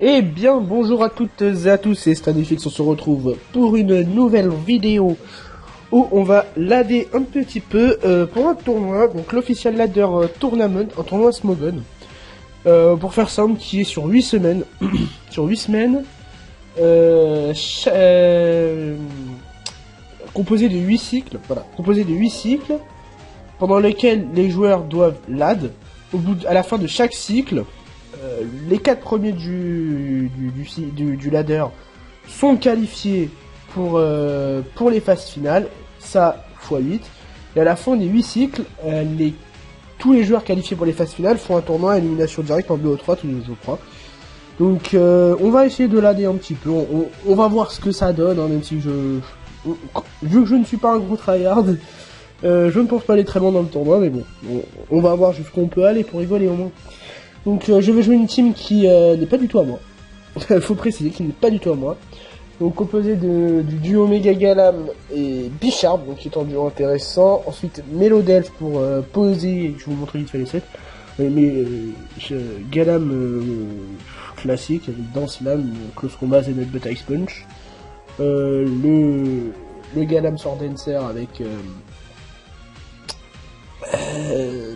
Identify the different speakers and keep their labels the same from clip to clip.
Speaker 1: Eh bien, bonjour à toutes et à tous, c'est Stanifix, on se retrouve pour une nouvelle vidéo où on va ladder un petit peu pour un tournoi, donc l'official ladder tournament, un tournoi Smogon. Pour faire simple, qui est sur 8 semaines. Sur 8 semaines, composé de 8 cycles, voilà, composé de 8 cycles, pendant lesquels les joueurs doivent lad. À la fin de chaque cycle, les 4 premiers du ladder sont qualifiés pour les phases finales, ça x8. Et à la fin des 8 cycles, tous les joueurs qualifiés pour les phases finales font un tournoi à élimination directe en 2-3 tous les jours, je crois. Donc on va essayer de ladder un petit peu, on va voir ce que ça donne, hein, même si vu que je ne suis pas un gros tryhard, je ne pense pas aller très loin dans le tournoi, mais bon, on va voir jusqu'où on peut aller pour rigoler au moins. Donc je vais jouer une team qui n'est pas du tout à moi. Faut préciser qu'il n'est pas du tout à moi. Donc composé du duo Mega Galam et Bichard, donc qui est un duo intéressant. Ensuite Melodelf pour poser, je vais vous montrer vite fait les sets. Galam classique avec Dance Lame, Close Combat, Zenith Beta Ice Punch. Le Galam Sword Dancer avec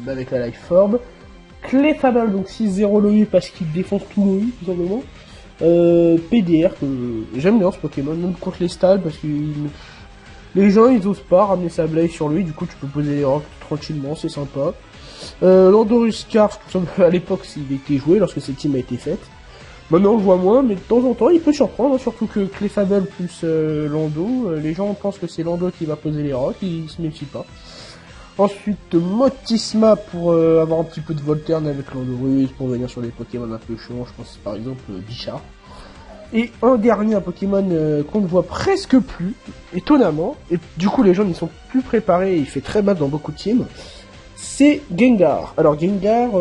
Speaker 1: la Life Orb. Clefable, donc 6-0 Loï parce qu'il défonce tout Loï, tout simplement. PDR, que j'aime bien ce Pokémon, même contre les stalls, parce que les gens ils osent pas ramener sa Blaze sur lui, du coup tu peux poser les rocks tranquillement, c'est sympa. Landorus Scarf, à l'époque il était joué lorsque cette team a été faite. Maintenant on le voit moins, mais de temps en temps il peut surprendre, hein, surtout que Clefable plus Lando, les gens pensent que c'est Lando qui va poser les rocks, ils se méfient pas. Ensuite, Motisma pour avoir un petit peu de Volterne avec Landorus, pour venir sur des Pokémon un peu chiants, je pense par exemple Bichard. Et un dernier, un Pokémon qu'on ne voit presque plus, étonnamment, et du coup les gens n'y sont plus préparés, il fait très mal dans beaucoup de teams, c'est Gengar. Alors Gengar,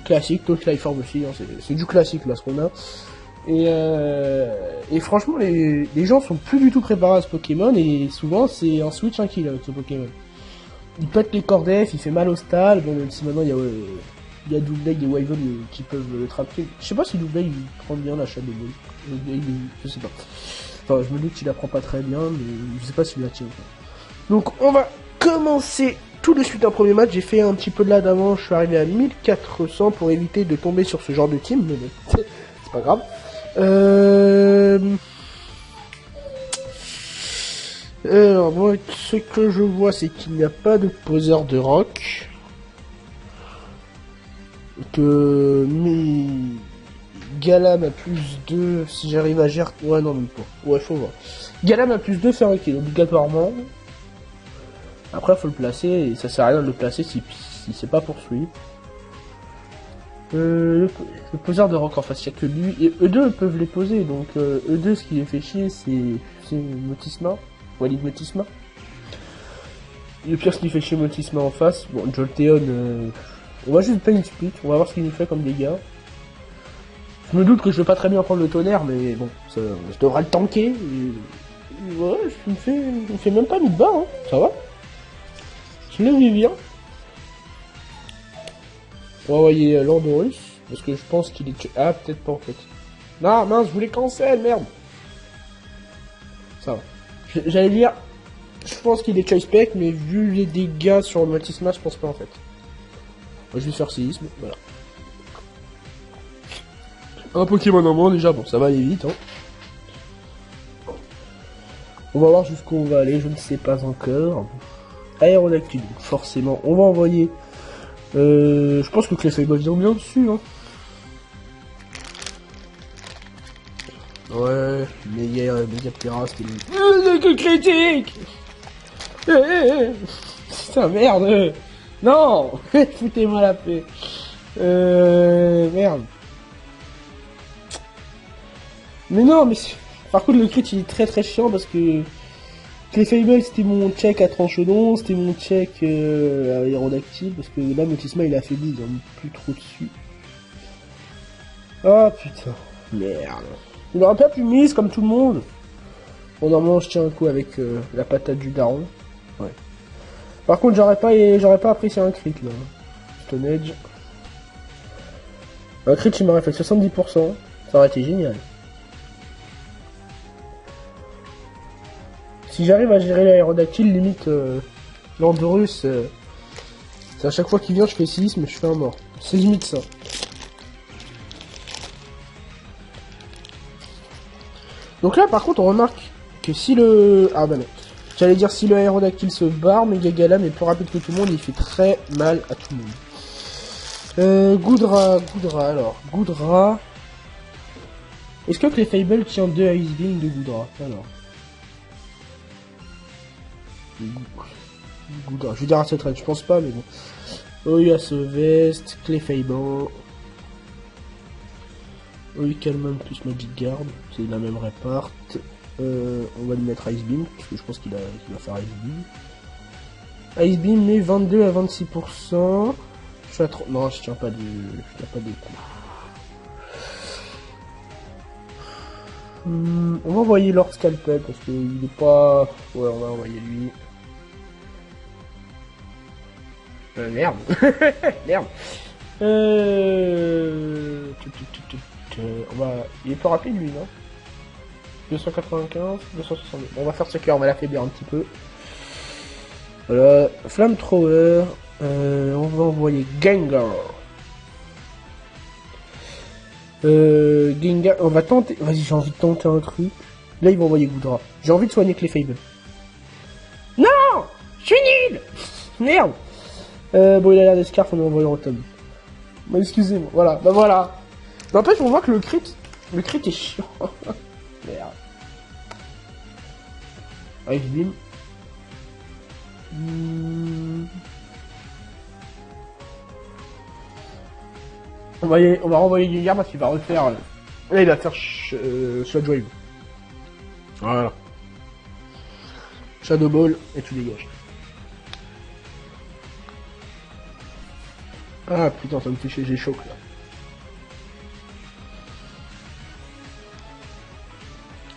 Speaker 1: classique, Talk Life Orb aussi, hein, c'est du classique là ce qu'on a. Et franchement, les gens sont plus du tout préparés à ce Pokémon, et souvent c'est un switch un kill avec ce Pokémon. Il pète les corps def, il fait mal au stall, bon même si maintenant il y a Doublade et Wyvern qui peuvent le trapper. Je sais pas si Doublade il prend bien la chatte de boule. Je sais pas. Enfin je me doute qu'il la prend pas très bien, mais je sais pas s'il la tient. Donc on va commencer tout de suite un premier match. J'ai fait un petit peu de là d'avant, je suis arrivé à 1400 pour éviter de tomber sur ce genre de team, mais bon, c'est pas grave. Alors moi ce que je vois c'est qu'il n'y a pas de poseur de rock. Que Galam a plus 2 si j'arrive à gérer. Ouais non même pas. Ouais faut voir. Galam a plus 2 faire un kill obligatoirement. Après faut le placer et ça sert à rien de le placer si c'est pas poursuivi. Le poseur de rock en face, il n'y a que lui. Et eux deux peuvent les poser, donc eux2 ce qui les fait chier c'est Motisma. Walid Motisma. Le pire ce qui fait chez Motisma en face, bon Jolteon, on va juste payer une split, on va voir ce qu'il nous fait comme dégâts. Je me doute que je vais pas très bien prendre le tonnerre, mais bon, je devrais le tanker. Et ouais, il me fait même pas mis de bas, hein, ça va. Je le vis bien. On va envoyer Landorus, parce que je pense qu'il est... Ah, peut-être pas en fait. Non, mince, je voulais cancel, merde. Ça va. J'allais dire, je pense qu'il est choice spec, mais vu les dégâts sur le Motisma, je pense pas en fait. Moi, je vais faire séisme, voilà. Un Pokémon en moins déjà, bon, ça va aller vite, hein. On va voir jusqu'où on va aller, je ne sais pas encore. Aérodactyle, donc forcément, on va envoyer... je pense que Clefable vient bien dessus, hein. Ouais, méga Pyra, c'était une... critique. Putain, merde. Non. Foutez-moi la paix. Merde. Mais non, mais... Par contre, le crit, il est très très chiant parce que... Clefable, c'était mon check à Tranchodon, c'était mon check à Aérodactyle, parce que là, Motisma, il est affaibli, il en plus trop dessus. Ah, putain. Merde. Il aurait pas pu mise comme tout le monde. Bon, normalement, je tiens un coup avec la patate du daron. Ouais. Par contre, j'aurais pas apprécié un crit, là. Stone Edge. Un crit, il m'aurait fait 70%. Ça aurait été génial. Si j'arrive à gérer l'aérodactyle, limite l'Andorus, c'est à chaque fois qu'il vient, je fais 6, mais je fais un mort. C'est limite ça. Donc là, par contre, on remarque que si le... Ah bah non. J'allais dire si le aérodactyle se barre, mais Gagalam est plus rapide que tout le monde, il fait très mal à tout le monde. Goudra, alors. Goudra... Est-ce que Clefable tient 2 Ice Beam de Goudra? Alors. Goudra, je vais dire à cette range, je pense pas, mais bon. Oh, il y a ce veste, Clefable. Oh, Calmon plus Magic Guard, c'est la même répart. On va lui mettre Ice Beam, parce que je pense qu'il va faire Ice Beam. Ice Beam met 22 à 26%. Je suis à 3... Non, je tiens pas de coup. On va envoyer Lord Scalpel, parce qu'il est pas... Ouais, on va envoyer lui. Merde. Merde. On va... Il est plus rapide lui, non? 295, 262. On va faire ce cœur, on va l'affaiblir un petit peu. Voilà, Flamethrower. On va envoyer Gengar. Gengar, on va tenter. Vas-y, j'ai envie de tenter un truc. Là, ils vont envoyer Goudra. J'ai envie de soigner Clefable. Non! Je suis nul! Merde! Bon, il a l'air des scarfs, on va envoyer Rotom. Bah, excusez-moi, voilà, bah voilà. N'empêche, on voit que le crit est chiant. Merde. Ice Beam. On va renvoyer Gengar parce qu'il va refaire... Là, il va faire Sludge Wave. Voilà. Shadow Ball, et tu dégages. Ah putain, ça me fait chier, j'ai choc là.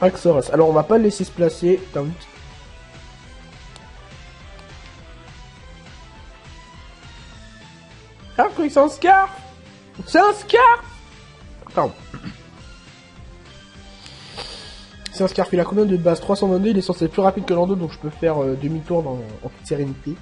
Speaker 1: Axoras. Alors on va pas le laisser se placer. Ah, c'est un scar. C'est un scar. Pardon. C'est un scarf, il a combien de base? 322, il est censé être plus rapide que l'Ando, donc je peux faire demi-tour en toute sérénité.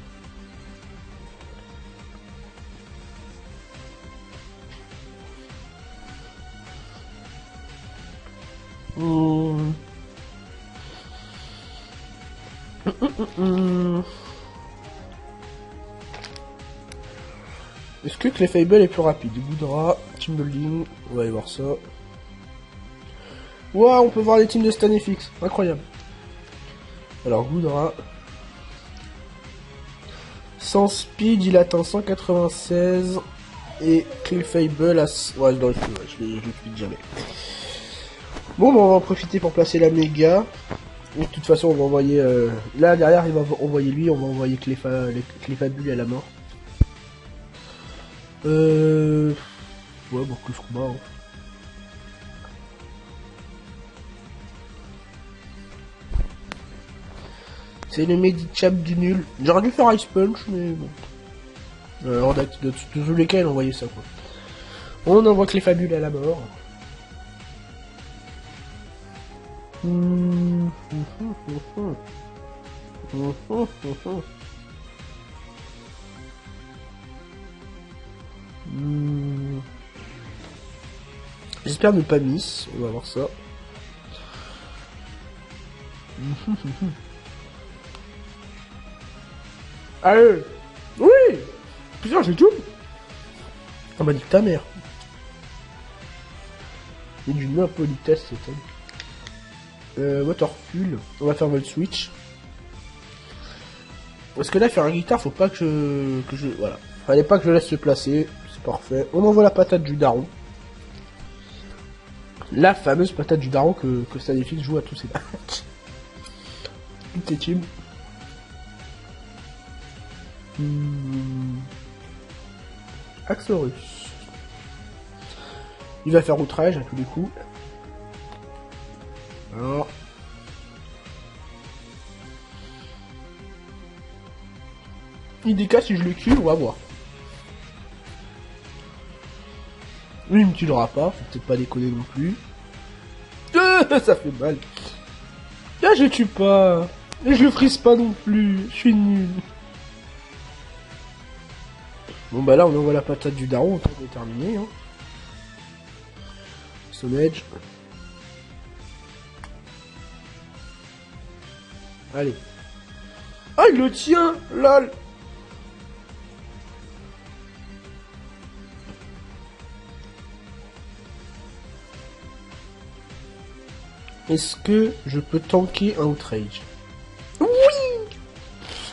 Speaker 1: Est-ce que Clefable est plus rapide? Goudra, Team Building, on va aller voir ça. Waouh, on peut voir les teams de Stanifix, incroyable. Alors Goudra. Sans speed, il atteint 196. Et Clefable à... Ouais, non, je le speed jamais. Bon, bah, on va en profiter pour placer la méga. De toute façon, on va envoyer... Là, derrière, il va envoyer lui, on va envoyer Clefable à la mort. Ouais, bon, que ce combat, hein. C'est le Medichap du nul. J'aurais dû faire Ice Punch, mais bon. De tous les cas, il a envoyé ça, quoi. On envoie Clefable à la mort. J'espère ne pas miss, on va voir ça. Allez. Oui. Putain, j'ai tout. On m'a dit que ta mère. Il y a d'une impolitesse, c'est ça. Waterfall. On va faire votre switch. Parce que là, faire un guitare, faut pas que je... Voilà. Fallait pas que je laisse se placer. C'est parfait. On envoie la patate du daron. La fameuse patate du daron que Stanifix joue à tous ses matchs. Toutes tes teams. Axorus. Il va faire outrage à tous les coups. Alors. IDK, si je le tue, on va voir. Lui, il me tuera pas, faut peut-être pas déconner non plus. Ça fait mal. Là, je tue pas. Et je le frise pas non plus. Je suis nul. Bon, bah là, on envoie la patate du daron, on tente de terminer. Hein. Stone Edge. Allez. Ah, il le tient. Lol. Est-ce que je peux tanker un outrage? Oui.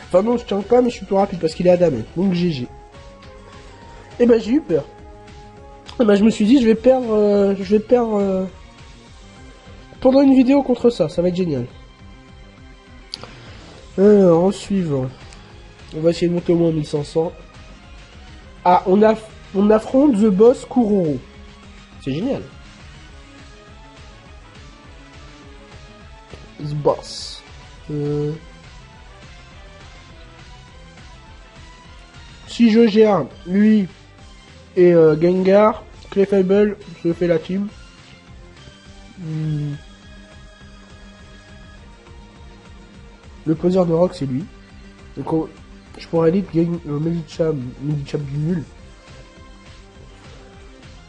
Speaker 1: Enfin non, je tank pas, mais je suis plus rapide parce qu'il est adamant. Donc GG. Et ben j'ai eu peur. Et ben je me suis dit je vais perdre pendant une vidéo contre ça va être génial. Alors, en suivant, on va essayer de monter au moins 1500. Ah, on affronte The Boss Kuroro. C'est génial. The Boss. Si je gère lui et Gengar, Clefable se fait la team. Le poseur de rock c'est lui. Donc je pourrais aller gagner Medicham du nul.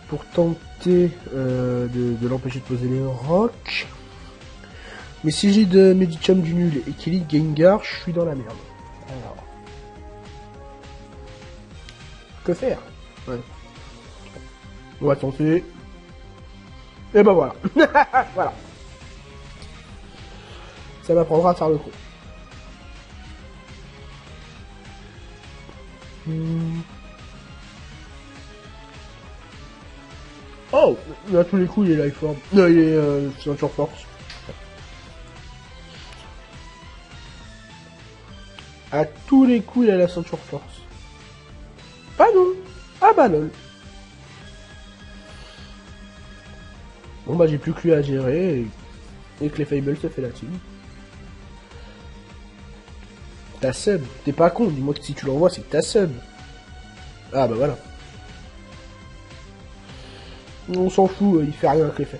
Speaker 1: Pour tenter de l'empêcher de poser les rocks. Mais si j'ai de Medicham du nul et qu'il est Gengar, je suis dans la merde. Alors. Que faire? Ouais. On va tenter. Et ben voilà. Voilà. Ça m'apprendra à faire le coup. Oh, à tous les coups il est life form. Non, il est ceinture force. À tous les coups il a la ceinture force. Pas non. Ah bah lol. Bon bah j'ai plus que lui à gérer et que les Fable se fait la team. T'as sub. T'es pas con, dis-moi que si tu l'envoies c'est que t'as sub. Ah bah voilà. On s'en fout, il fait rien à Cleffa.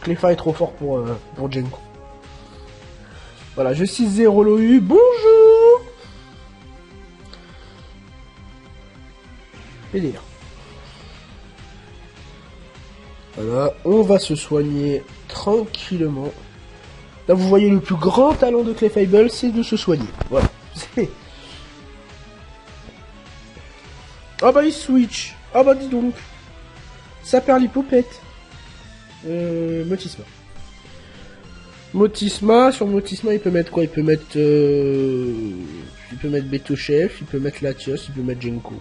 Speaker 1: Cleffa est trop fort pour Genko. Voilà, je 6-0 l'OU, bonjour. PDR. Voilà, on va se soigner tranquillement. Là, vous voyez, le plus grand talent de Clefable, c'est de se soigner. Voilà. Ah bah, il switch. Ah bah, dis donc. Ça perd l'hypopète. Motisma. Motisma, sur Motisma, il peut mettre quoi? Il peut mettre Beto Chef, il peut mettre Latios, il peut mettre Genko.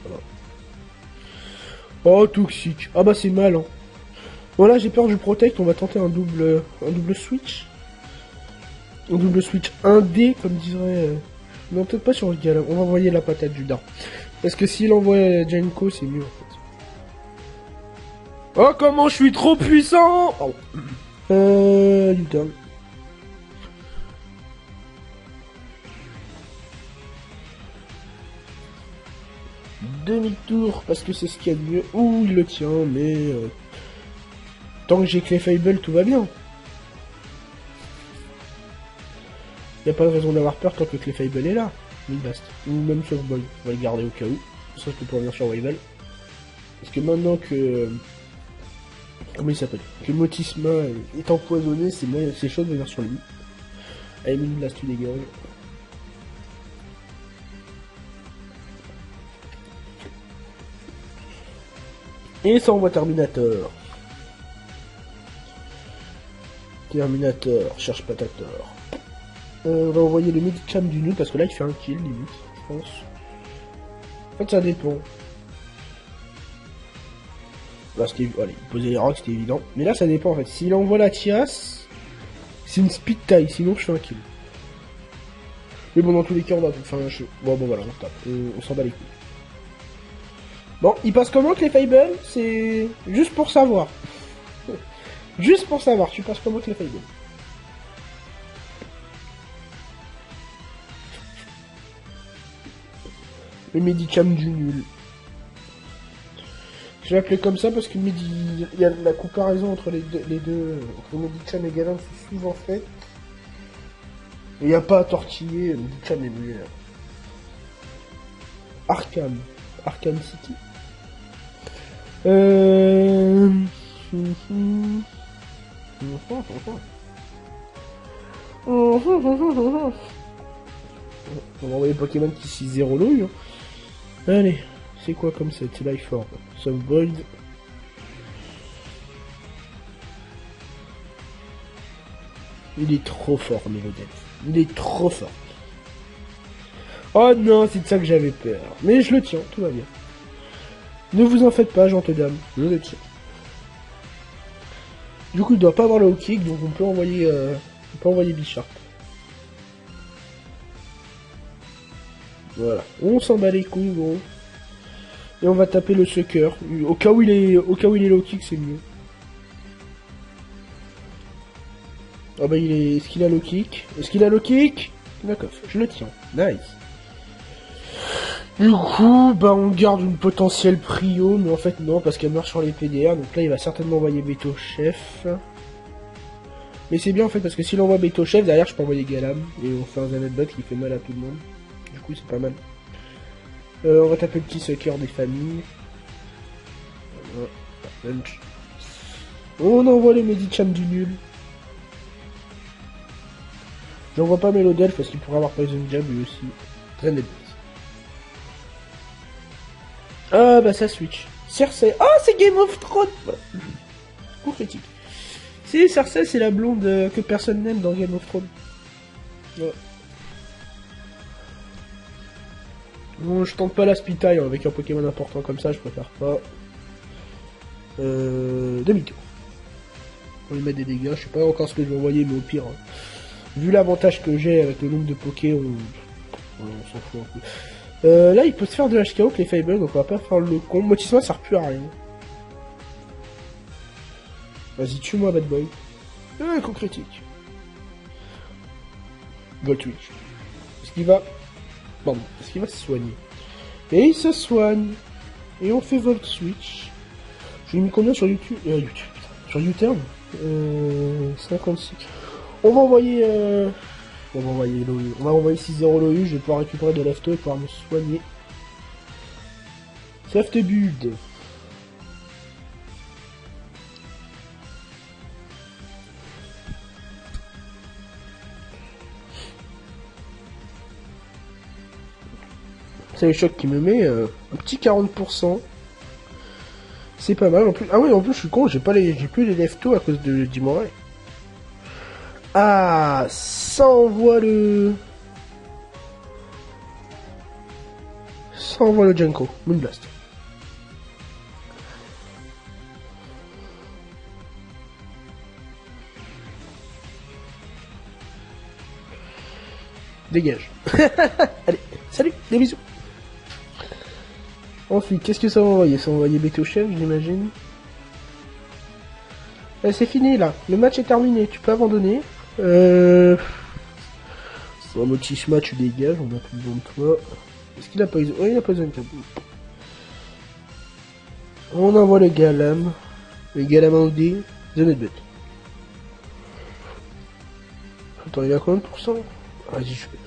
Speaker 1: Voilà. Oh, toxique. Ah bah, c'est mal, hein. Voilà, j'ai peur du protect, on va tenter un double switch. Un double switch 1D, comme dirait... Non, peut-être pas sur le gars, on va envoyer la patate du daron. Parce que s'il envoie Genko, c'est mieux, en fait. Oh, comment je suis trop puissant! Oh. U-turn. Demi-tour, parce que c'est ce qu'il y a de mieux. Ouh, il le tient, mais... tant que j'ai Clefable, tout va bien. Y a pas de raison d'avoir peur tant que Clefable est là. Il basta. Ou même Softball. On va le garder au cas où. Ça, je peux pas revenir sur Rival. Parce que maintenant que... comment il s'appelle? Que Motisma est empoisonné, c'est chaud de venir sur lui. Allez, Mine Blast, tu dégages. Et ça envoie Terminator. Terminator, cherche Patator. On va envoyer le Medicham du nul parce que là il fait un kill limite, je pense. En fait ça dépend. Là c'était... allez, poser les rocks c'était évident. Mais là ça dépend en fait. S'il envoie la Tias, c'est une speed tie, sinon je fais un kill. Mais bon dans tous les cas on va... enfin bon voilà, on tape. On s'en bat les couilles. Bon, il passe comment que les Fable? C'est juste pour savoir. Juste pour savoir, tu passes comment que les Fable? Le Medicham du nul. Je vais appeler comme ça parce que il y a la comparaison entre les deux entre Medicham et Galam, c'est souvent fait. Il n'y a pas à tortiller, Medicham est meilleur. Arkham City. On va envoyer Pokémon qui 6-0 l'ouille. Hein. Allez, c'est quoi comme ça? C'est Life Orb. Softboiled. Il est trop fort, Mélodel. Il est trop fort. Oh non, c'est de ça que j'avais peur. Mais je le tiens, tout va bien. Ne vous en faites pas, gentes dames. Je le tiens. Du coup, il doit pas avoir le haut kick, donc on peut envoyer Bisharp. Voilà. On s'en bat les couilles, gros. Et on va taper le sucker. Au cas où il est low kick, c'est mieux. Ah bah est-ce qu'il a low kick? Est-ce qu'il a low kick? D'accord, je le tiens. Nice. Du coup, bah on garde une potentielle prio, mais en fait non, parce qu'elle meurt sur les PDR, donc là il va certainement envoyer Beto Chef. Mais c'est bien en fait, parce que s'il envoie Beto Chef, derrière je peux envoyer Galam, et on fait un Zanetbot qui fait mal à tout le monde. Du coup c'est pas mal. On va taper le petit sucker des familles. On envoie les Medicham du nul. J'envoie pas Melodelf parce qu'il pourrait avoir Poison Jab lui aussi. Zanetbot. Ah bah ça switch. Cersei. Oh c'est Game of Thrones. Coup critique. Si Cersei c'est la blonde que personne n'aime dans Game of Thrones. Ouais. Bon je tente pas la speed tie avec un Pokémon important comme ça, je préfère pas. Demi-tour. On lui met des dégâts, je sais pas encore ce que je vais envoyer mais au pire. Hein. Vu l'avantage que j'ai avec le nombre de Poké, on s'en fout un peu. Là, il peut se faire de HKO avec les Fable, donc on va pas faire le con. Motisma, ça sert plus à rien. Vas-y, tue-moi, bad boy. Coup critique. Voltwitch. Est-ce qu'il va... Pardon, est-ce qu'il va se soigner? Et il se soigne. Et on fait Volt Switch. J'ai mis combien sur YouTube? Sur YouTube 56. On va envoyer... On va envoyer 6-0 Lohu, je vais pouvoir récupérer de l'Afto et pouvoir me soigner. Soft Build. C'est le choc qui me met un petit 40%. C'est pas mal en plus. Ah oui, en plus je suis con, j'ai plus les Lefto à cause de Dimoré. Ah, ça envoie le Janko, Moonblast. Dégage. Allez, salut, des bisous. Ensuite, qu'est-ce que ça va envoyer? Ça va envoyer Beto Chef, j'imagine. C'est fini là, le match est terminé, tu peux abandonner. C'est un Motisma, tu dégages, on a plus besoin de toi. Est-ce qu'il a pas... Oui, il a pas besoin de toi. On envoie le Galam. Le Galam en OD. Zanetbot. Attends, il a combien de pourcents? Vas-y, je fais...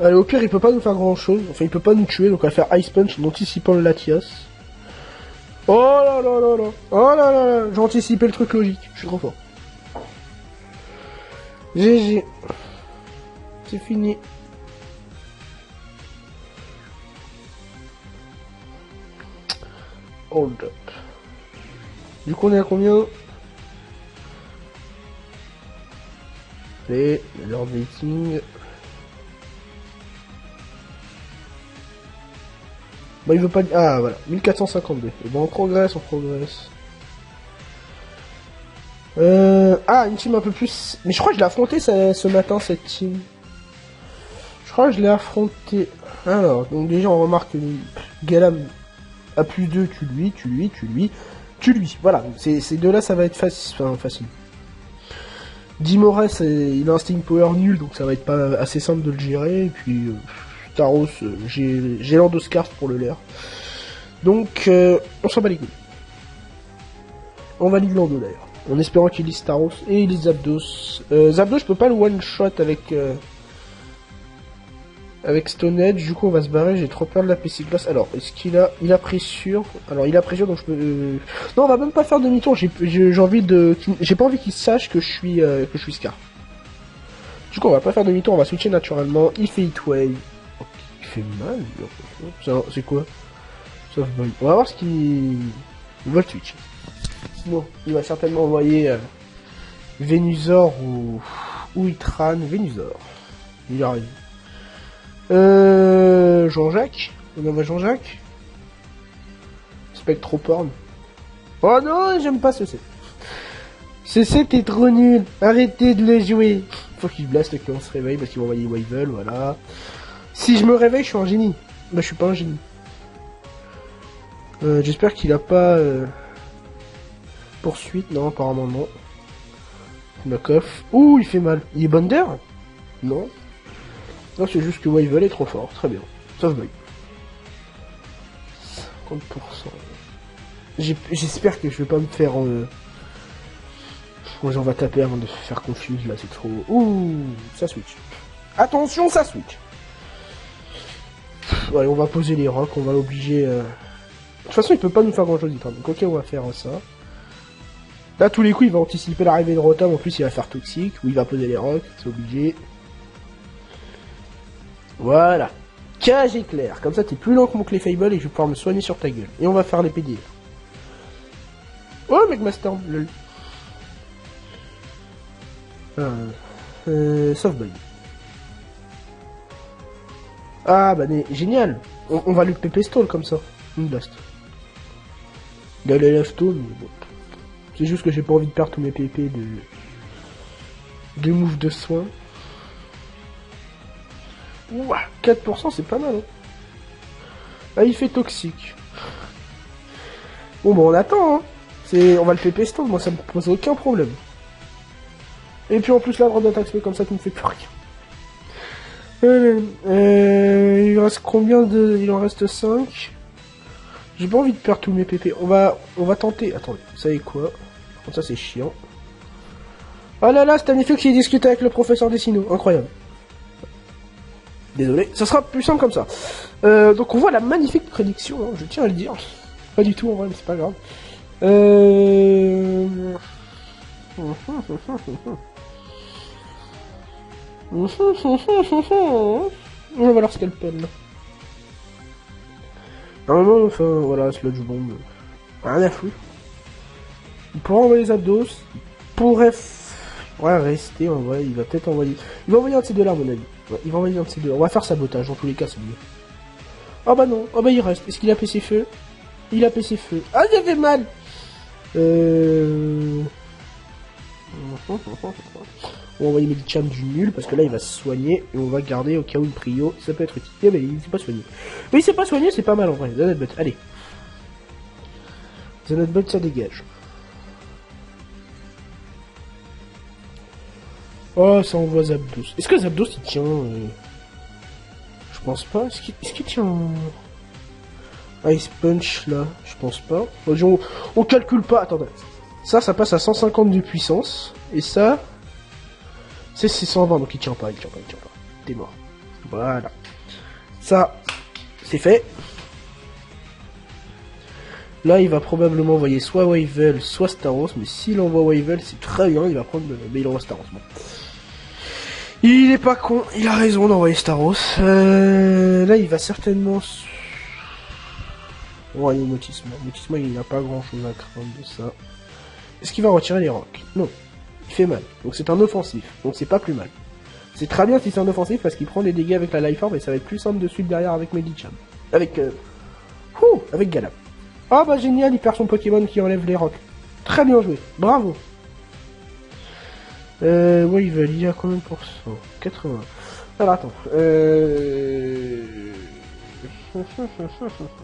Speaker 1: Allez, au pire, il peut pas nous faire grand chose. Enfin, il peut pas nous tuer, donc on va faire Ice Punch en anticipant le Latias. Oh là là là là. Oh là là là. J'ai anticipé le truc logique. Je suis trop fort. GG. C'est fini. Hold up. Du coup, on est à combien? Allez, l'heure dating. Bah, il veut pas... Ah, voilà. 1452. Et bon, on progresse, on progresse. Ah, une team un peu plus... Mais je crois que je l'ai affronté ce matin, cette team. Je crois que je l'ai affronté... Alors, donc déjà, on remarque que Galam a plus 2, tue lui. Voilà, ces deux-là, ça va être facile. Dimores, il a un Sting Power nul, donc ça va être pas assez simple de le gérer. Et puis, Taros, j'ai l'Endoscarf pour le l'air. Donc, on s'en bat les couilles. On valide Lando d'ailleurs. En espérant qu'il lise Staros et il lise Zapdos. Zapdos, je peux pas le one-shot avec Stone Edge, du coup on va se barrer, j'ai trop peur de la PC Glace. Alors, est-ce qu'il a... Il a pressure. Alors, il a pressure, donc je peux... Non, on va même pas faire demi-tour, j'ai envie de... J'ai pas envie qu'il sache que je suis Scar. Du coup, on va pas faire demi-tour, on va switcher naturellement. Il fait Heatwave. Oh, il fait mal, lui. C'est quoi? Softball. On va voir ce qu'il... Volt Switch. Bon, il va certainement envoyer Venusaur ou Itran. Venusaur. Il arrive. Jean-Jacques. On envoie Jean-Jacques. Spectroporn. Oh non, j'aime pas ce set. Ce set est trop nul. Arrêtez de le jouer. Faut qu'il blast quand on se réveille parce qu'il va envoyer Weevil, voilà. Si je me réveille, je suis un génie. Bah, je suis pas un génie. J'espère qu'il a pas poursuite. Non, apparemment non. Knock-off. Ouh, il fait mal. Il est Bonder? Non. Non, c'est juste que Weevil est trop fort. Très bien. Sauf Boy. 50%. J'espère que je vais pas me faire... on va taper avant de se faire confuse, là, c'est trop... Ouh, ça switch. Attention, ça switch. Allez, on va poser les rocks, on va l'obliger... De toute façon, il peut pas nous faire grand-chose, donc ok, on va faire ça. Là, tous les coups, il va anticiper l'arrivée de Rotom, en plus, il va faire toxique, ou il va poser les rocks, c'est obligé. Voilà. Cage éclair, comme ça, t'es plus lent que mon Clefable et je vais pouvoir me soigner sur ta gueule. Et on va faire les PDR. Oh, Megmastorm, lol. Softball. Ah bah génial. On va lui PP stall comme ça. Une blast. Il a les left mais bon. C'est juste que j'ai pas envie de perdre tous mes PP de move de soin. Ouah, 4% c'est pas mal hein. Ah il fait toxique. Bon bah on attend hein. On va le PP stall, moi ça me pose aucun problème. Et puis en plus la drop d'attaque fait comme ça qui me fait plus rien. Il reste combien de... Il en reste 5. J'ai pas envie de perdre tous mes PP. On va tenter... Attendez, vous savez quoi? Ça c'est chiant. Oh là là, c'est magnifique qui discute avec le professeur Dessino. Incroyable. Désolé, ça sera plus simple comme ça. Donc on voit la magnifique prédiction, hein, je tiens à le dire. Pas du tout en vrai, mais c'est pas grave. On va leur scalpel là. Normalement, enfin voilà, Sludge Bomb. Rien à foutre. Il pourra envoyer les Zapdos. Il pourrait rester en vrai. Il va peut-être envoyer. Il va envoyer un de ces deux là, à mon avis. Ouais, il va envoyer un de ces deux. On va faire sabotage, dans tous les cas, c'est mieux. Ah bah non, ah bah il reste. Est-ce qu'il a PC feu? Il a PC feu. Ah, il avait mal. On va envoyer Medicham du nul parce que là il va se soigner et on va garder au cas où une prio, ça peut être utile. Mais il s'est pas soigné. Mais il s'est pas soigné, c'est pas mal en vrai. Zanetbot, allez. Zanetbot ça dégage. Oh ça envoie Zapdos. Est-ce que Zapdos il tient Je pense pas. Est-ce qu'il tient Ice Punch là? Je pense pas. On calcule pas, attendez. Ça passe à 150 de puissance. Et ça... C'est 120, donc il tient pas. T'es mort. Voilà. Ça, c'est fait. Là, il va probablement envoyer soit Weevil, soit Staros. Mais s'il envoie Weevil, c'est très bien. Il va prendre... Mais il envoie Staros, bon. Il est pas con. Il a raison d'envoyer Staros. Là, il va certainement... Ouais, Motisma. Motisma, il n'a pas grand chose à craindre de ça. Est-ce qu'il va retirer les rocks? Non. Il fait mal. Donc c'est un offensif. Donc c'est pas plus mal. C'est très bien si c'est un offensif parce qu'il prend des dégâts avec la Life Orb et ça va être plus simple de suite derrière avec Medicham. Avec Galam. Ah bah génial, il perd son Pokémon qui enlève les rocks. Très bien joué. Bravo. Ouais, il y a combien de pourcents? 80. Alors attends.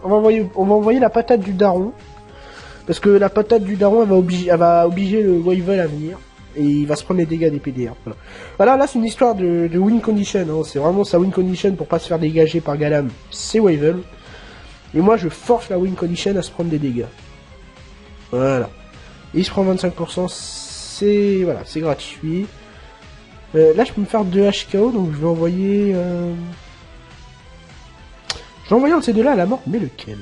Speaker 1: On va envoyer la patate du daron. Parce que la patate du daron, elle va obliger le Weevil à venir. Et il va se prendre les dégâts des PDR. Voilà, là c'est une histoire de win condition. Hein. C'est vraiment sa win condition pour pas se faire dégager par Galam. C'est Weevil. Et moi je force la win condition à se prendre des dégâts. Voilà. Et il se prend 25%, c'est... Voilà, c'est gratuit. Là, je peux me faire 2 HKO, donc je vais envoyer... Je vais envoyer un de ces deux-là à la mort, mais lequel?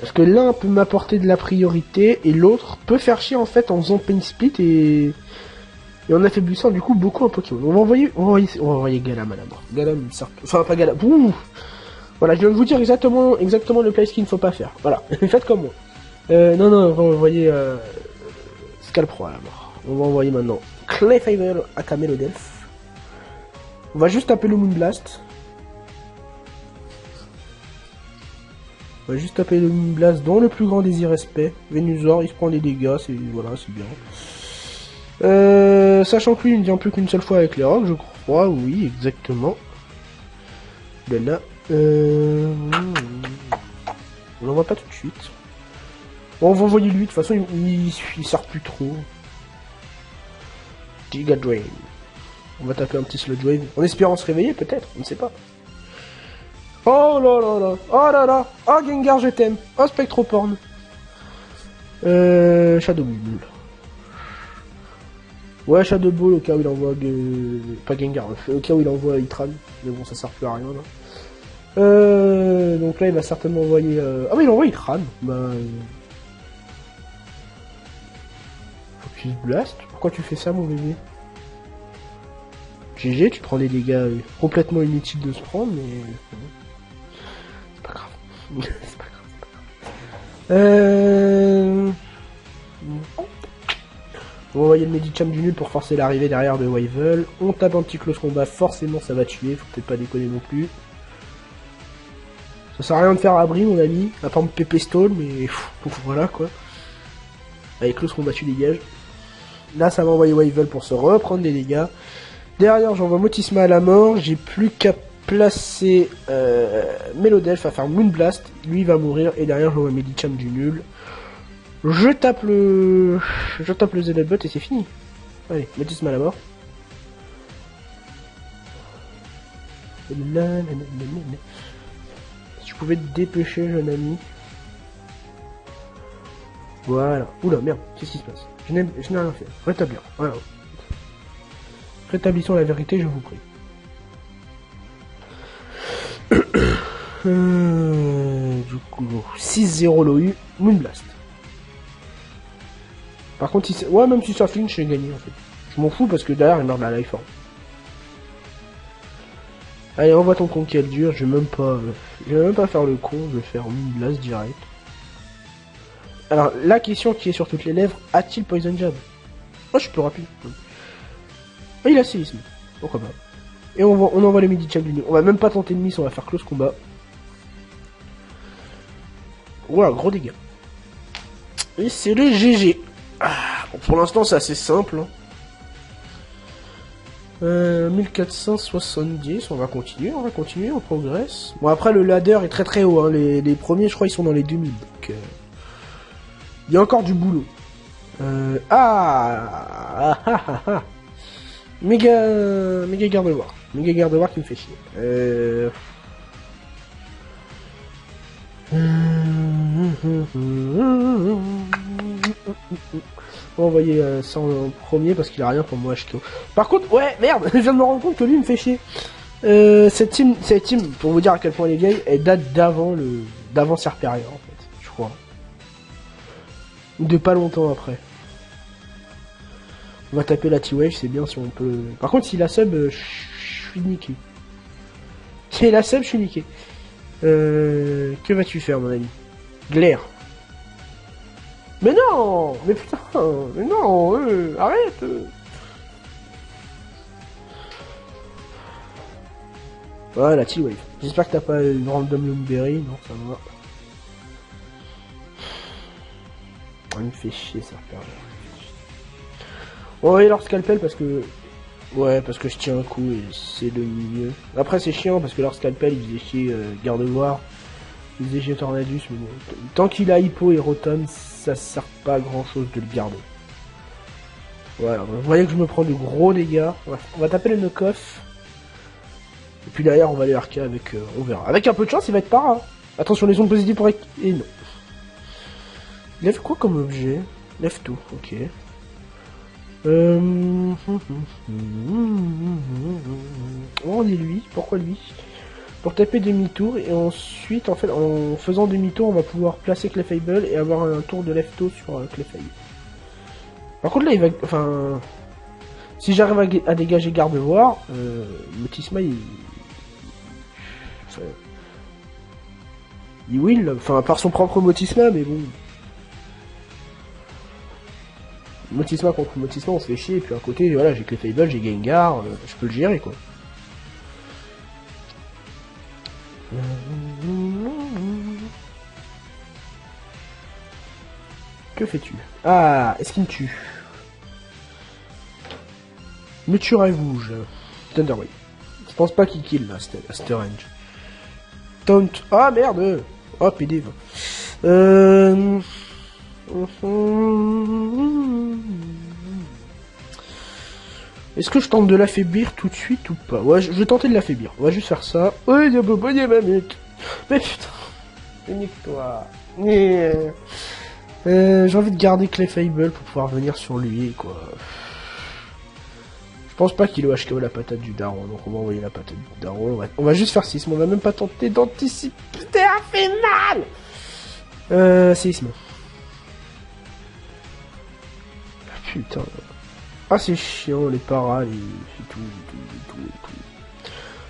Speaker 1: Parce que l'un peut m'apporter de la priorité, et l'autre peut faire chier, en fait, en faisant pain split, et en affaiblissant, du coup, beaucoup un Pokémon. On va envoyer Galam à la mort. Galam, enfin, pas Galam. Ouh. Voilà, je viens de vous dire exactement le place qu'il ne faut pas faire. Voilà, faites comme moi. Non, on va envoyer Scalpro à la mort. On va envoyer maintenant Clefairy à Camelodelph. On va juste taper le Moonblast. On va juste taper le Moonblast dans le plus grand des irrespects. Venusaur, il se prend les dégâts, c'est voilà, c'est bien. Sachant que lui, il ne vient plus qu'une seule fois avec les rocs, je crois, oui, exactement. De là. On l'envoie pas tout de suite. Bon, on va envoyer lui, de toute façon, il sert plus trop. Giga Drain. On va taper un petit Sludge Wave, en espérant se réveiller, peut-être, on ne sait pas. Oh là là là, oh là là, oh Gengar, je t'aime, oh Spectroporn. Shadow Ball. Ouais, Shadow Ball au cas où il envoie pas Gengar, au cas où il envoie Itran, mais bon, ça sert plus à rien là. Donc là, il va certainement envoyer... Ah mais il envoie Itran, bah... Focus Blast, pourquoi tu fais ça mon bébé? GG, tu prends des dégâts complètement inutiles de se prendre, mais... C'est pas grave. C'est pas grave. On va envoyer le Medicham du nul pour forcer l'arrivée derrière de Weevil. On tape un petit close combat, forcément ça va tuer, faut peut-être pas déconner non plus. Ça sert à rien de faire abri mon ami, à part me pépé stall, mais voilà quoi. Avec close combat tu dégages. Là ça va envoyer Weevil pour se reprendre des dégâts. Derrière j'envoie Motisma à la mort, j'ai plus qu'à placer Melodelph à faire Moonblast, lui il va mourir, et derrière j'envoie Medicham du nul. Je tape le Zelebot et c'est fini. Allez, Motisma à la mort. Si tu pouvais te dépêcher, jeune ami. Voilà. Oula, merde, qu'est-ce qui se passe? Je n'ai rien fait. Rétablir. Voilà. Rétablissons la vérité, je vous prie. Du coup, 6-0 l'OU, Moonblast. Par contre, si ouais, même si ça flinch, j'ai gagné en fait. Je m'en fous parce que derrière, il meurt de la life. Allez, envoie ton conquête dur, je vais même pas faire le con, je vais faire Moonblast direct. Alors, la question qui est sur toutes les lèvres, a-t-il Poison Jab? Oh, je suis plus rapide. Ah, il a séisme. Pourquoi pas. Et on envoie le Medicham du nul. On va même pas tenter de miss, on va faire close combat. Voilà, gros dégâts. Et c'est le GG. Ah, bon, pour l'instant, c'est assez simple. Hein. 1470, on va continuer, on progresse. Bon, après, le ladder est très très haut. Hein. Les premiers, je crois, ils sont dans les 2000. Donc, il y a encore du boulot. Méga garde-voir. Méga garde-voir qui me fait chier. On va envoyer ça en premier parce qu'il a rien pour moi HKO. Par contre, ouais, merde, je viens de me rendre compte que lui me fait chier. Cette team, pour vous dire à quel point elle est vieille, elle date d'avant Serperior en fait, je crois. Ou de pas longtemps après. On va taper la T-Wave, c'est bien si on peut... Par contre, si la sub, je suis niqué. Si la sub, je suis niqué. Que vas-tu faire, mon ami? Glaire. Mais non! Mais putain! Mais non! Arrête! Voilà, T-Wave. J'espère que t'as pas une random Lumberry. Non, ça va. Il me fait chier, ça. On va envoyer leur scalpel parce que... Ouais, parce que je tiens un coup et c'est le milieu. Après, c'est chiant parce que leur scalpel, il faisait chier Gardevoir. Il faisait chier Tornadus, mais bon. Tant qu'il a Hippo et Rotom, ça sert pas à grand chose de le garder. Voilà, vous voyez que je me prends de gros dégâts. On va taper le knock-off. Et puis derrière, on va aller arca avec... on verra. Avec un peu de chance, il va être para. Attention, les ondes positives pour... Et non. Lève quoi comme objet? Lève tout, ok. On est lui, pourquoi lui? Pour taper demi-tour, et ensuite, en fait, en faisant demi-tour, on va pouvoir placer Clefable et avoir un tour de left-to sur Clefable. Par contre, là, il va... Enfin... Si j'arrive à dégager Gardevoir, Motisma, enfin, il will, enfin, par son propre Motisma, mais bon... Motisma contre Motisma, on se fait chier, et puis à côté, voilà, j'ai Clefable, j'ai Gengar, je peux le gérer, quoi. Que fais-tu? Ah, est-ce qu'il me tue? Me tuerez-vous, Thunderwave. Je pense pas qu'il kill, là, à cette range. Taunt. Ah, merde! Oh, PD. Est-ce que je tente de l'affaiblir tout de suite ou pas? Ouais, je vais tenter de l'affaiblir. On va juste faire ça. Ouais, il y a ma mec. Mais putain. Nique-toi. J'ai envie de garder Clefable pour pouvoir venir sur lui, quoi. Je pense pas qu'il ait HKO la patate du daron, donc on va envoyer la patate du daron. On va juste faire sisme, on va même pas tenter d'anticiper. Putain, fait mal. Sisme. Putain. Ah, c'est chiant, les paras, et tout.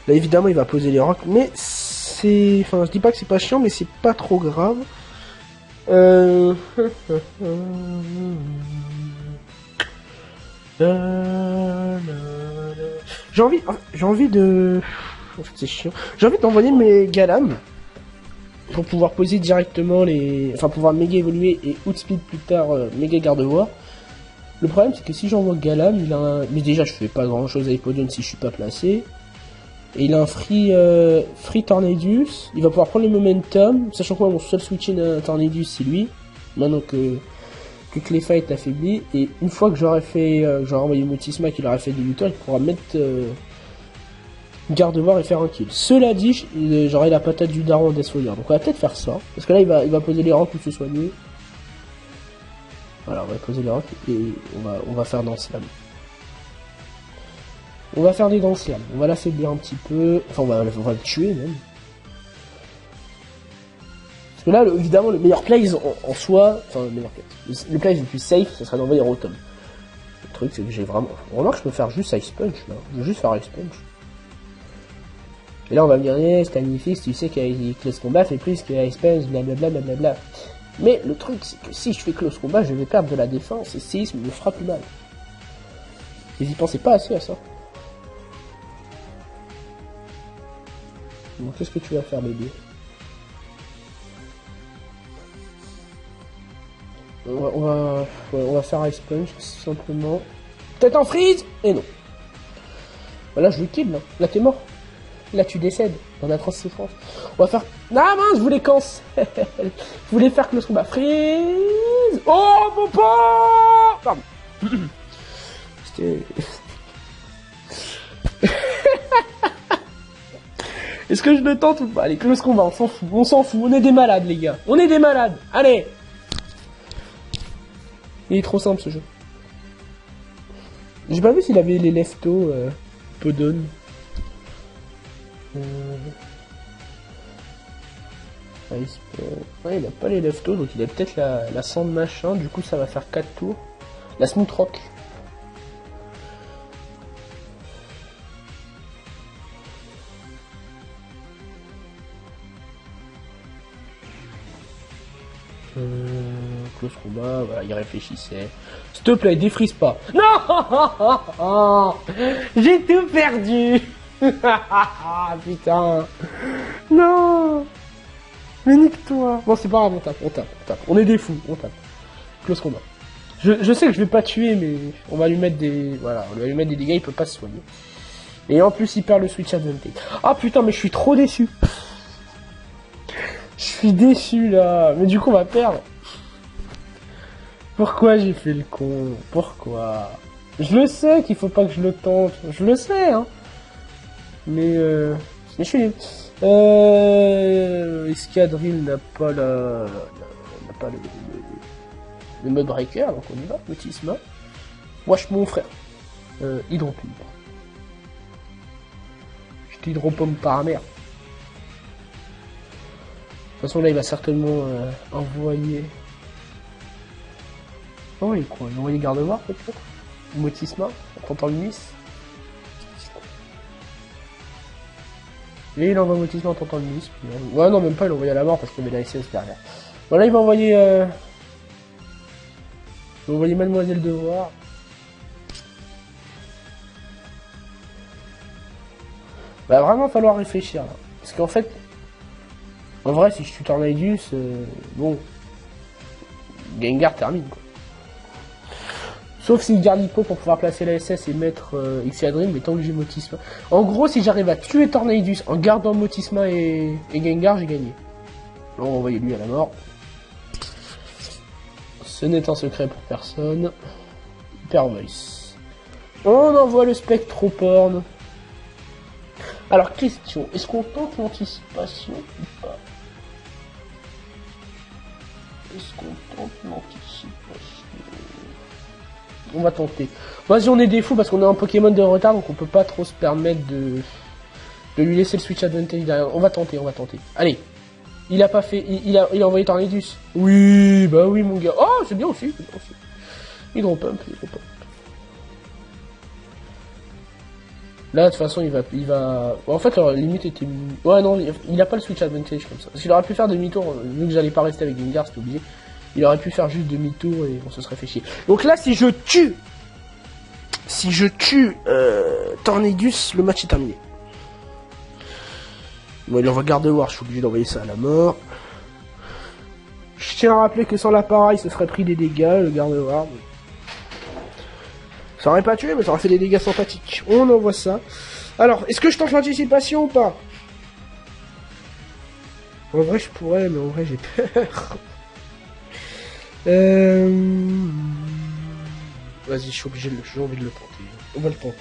Speaker 1: Là, évidemment, il va poser les rocs, mais c'est... Enfin, je dis pas que c'est pas chiant, mais c'est pas trop grave. J'ai envie de... En fait, c'est chiant. J'ai envie d'envoyer mes Galam pour pouvoir poser directement les... Enfin, pouvoir méga évoluer et outspeed plus tard méga Gardevoir. Le problème, c'est que si j'envoie Galam, il a un... Mais déjà, je fais pas grand-chose à Hippodon si je suis pas placé. Et il a un free Tornadus. Il va pouvoir prendre le momentum, sachant que moi, mon seul switch-in Tornadus, c'est lui. Maintenant que Cleffa est affaibli. Et une fois que j'aurai fait... j'aurai envoyé Motisma qu'il aura fait du lutteur, il pourra mettre... Gardevoir et faire un kill. Cela dit, j'aurai la patate du daron Deathfire. Donc on va peut-être faire ça. Parce que là, il va poser les rangs pour se soigner. Voilà, on va poser les rangs et on va faire dans slam. On va faire des dents slam. On va l'affaiblir un petit peu. Enfin, on va le tuer même. Parce que là, évidemment, le meilleur play en soi... Enfin, le meilleur play. Le play le plus safe, ce serait d'envoyer Rotom. Le truc, c'est que j'ai vraiment... Remarque, je peux faire juste Ice Punch, là. Je veux juste faire Ice Punch. Et là, on va me dire, Stanifix, tu sais qu'avec Close Combat fait plus que Ice Punch, blablabla, blablabla. Mais le truc, c'est que si je fais Close Combat, je vais perdre de la défense, et Séisme me fera plus mal. Et j'y pensais pas assez à ça. Donc, qu'est-ce que tu vas faire, bébé? On va faire Ice Punch, simplement. Peut-être en freeze! Et non. Voilà, je le kill, là. Là, t'es mort. Là, tu décèdes dans la souffrance. On va faire... Ah mince, je voulais cancel. Je voulais faire Close Combat. Freeze. Oh, mon pas. Pardon. C'était... Est-ce que je le tente ou pas? Allez, Close Combat, on s'en fout. On s'en fout. On est des malades, les gars. On est des malades. Allez. Il est trop simple, ce jeu. J'ai pas vu s'il avait les leftos Podon. Ouais, il a pas les leftos, donc il a peut-être la sand machin, du coup ça va faire 4 tours. La smooth rock. Close combat, voilà, il réfléchissait. S'il te plaît, défrise pas. Non. J'ai tout perdu. Putain. Non. Mais nique-toi. Bon, c'est pas grave, on tape. On est des fous, on tape. Close combat. Je sais que je vais pas tuer, mais on va lui mettre des... Voilà, on va lui mettre des dégâts, il peut pas se soigner. Et en plus, il perd le switch advantage. Ah putain, mais je suis trop déçu. Je suis déçu, là. Mais du coup, on va perdre. Pourquoi j'ai fait le con? Pourquoi? Je le sais qu'il faut pas que je le tente. Je le sais, hein. Mais je suis nul. Escadrille n'a pas la... n'a pas le mode breaker, donc on y va, Motisma. Wesh mon frère. Hydropump. Je t'hydropompe par mer. De toute façon là il va certainement envoyer... Oh il quoi? Il va envoyer Gardevoir peut-être? Motisma, en tentant le Miss. Et il envoie Motisma en tentant le Miss. Ouais non même pas, il envoie à la mort parce qu'il met la SS derrière. Voilà il va envoyer... Il va envoyer Mademoiselle Devoir. Va vraiment falloir réfléchir là. Parce qu'en fait, en vrai, si je tue Tornadus, bon, Gengar termine quoi. Sauf s'il garde Hippo pour pouvoir placer la SS et mettre Xiadrim, mais tant que j'ai Motisma. En gros, si j'arrive à tuer Tornadus en gardant Motisma et Gengar, j'ai gagné. Bon, on va envoyer lui à la mort. Ce n'est un secret pour personne. Hyper Voice. On envoie le Spectroporn. Alors, question, est-ce qu'on tente l'anticipation ou pas? Est-ce qu'on tente l'anticipation? On va tenter. Vas-y, on est des fous parce qu'on a un Pokémon de retard, donc on peut pas trop se permettre de lui laisser le switch advantage derrière. On va tenter, on va tenter. Allez. Il a pas fait... Il a envoyé Tornadus. Oui, bah oui, mon gars. Oh, c'est bien aussi, c'est bien aussi. Hydropump, Hydropump. Là, de toute façon, il va... En fait, la limite était... Ouais, non, il a pas le switch advantage comme ça. Parce qu'il aurait pu faire demi-tour, vu que j'allais pas rester avec Gengar, c'était obligé. Il aurait pu faire juste demi-tour et on se serait fait chier. Donc là, si je tue Tornadus, le match est terminé. Bon, il envoie Gardevoir, je suis obligé d'envoyer ça à la mort. Je tiens à rappeler que sans l'appareil, ce serait pris des dégâts, le Gardevoir. Ça aurait pas tué, mais ça aurait fait des dégâts sympathiques. On envoie ça. Alors, est-ce que je tente l'anticipation ou pas? En vrai, je pourrais, mais en vrai, j'ai peur. Vas-y, j'ai envie de le tenter. On va le tenter.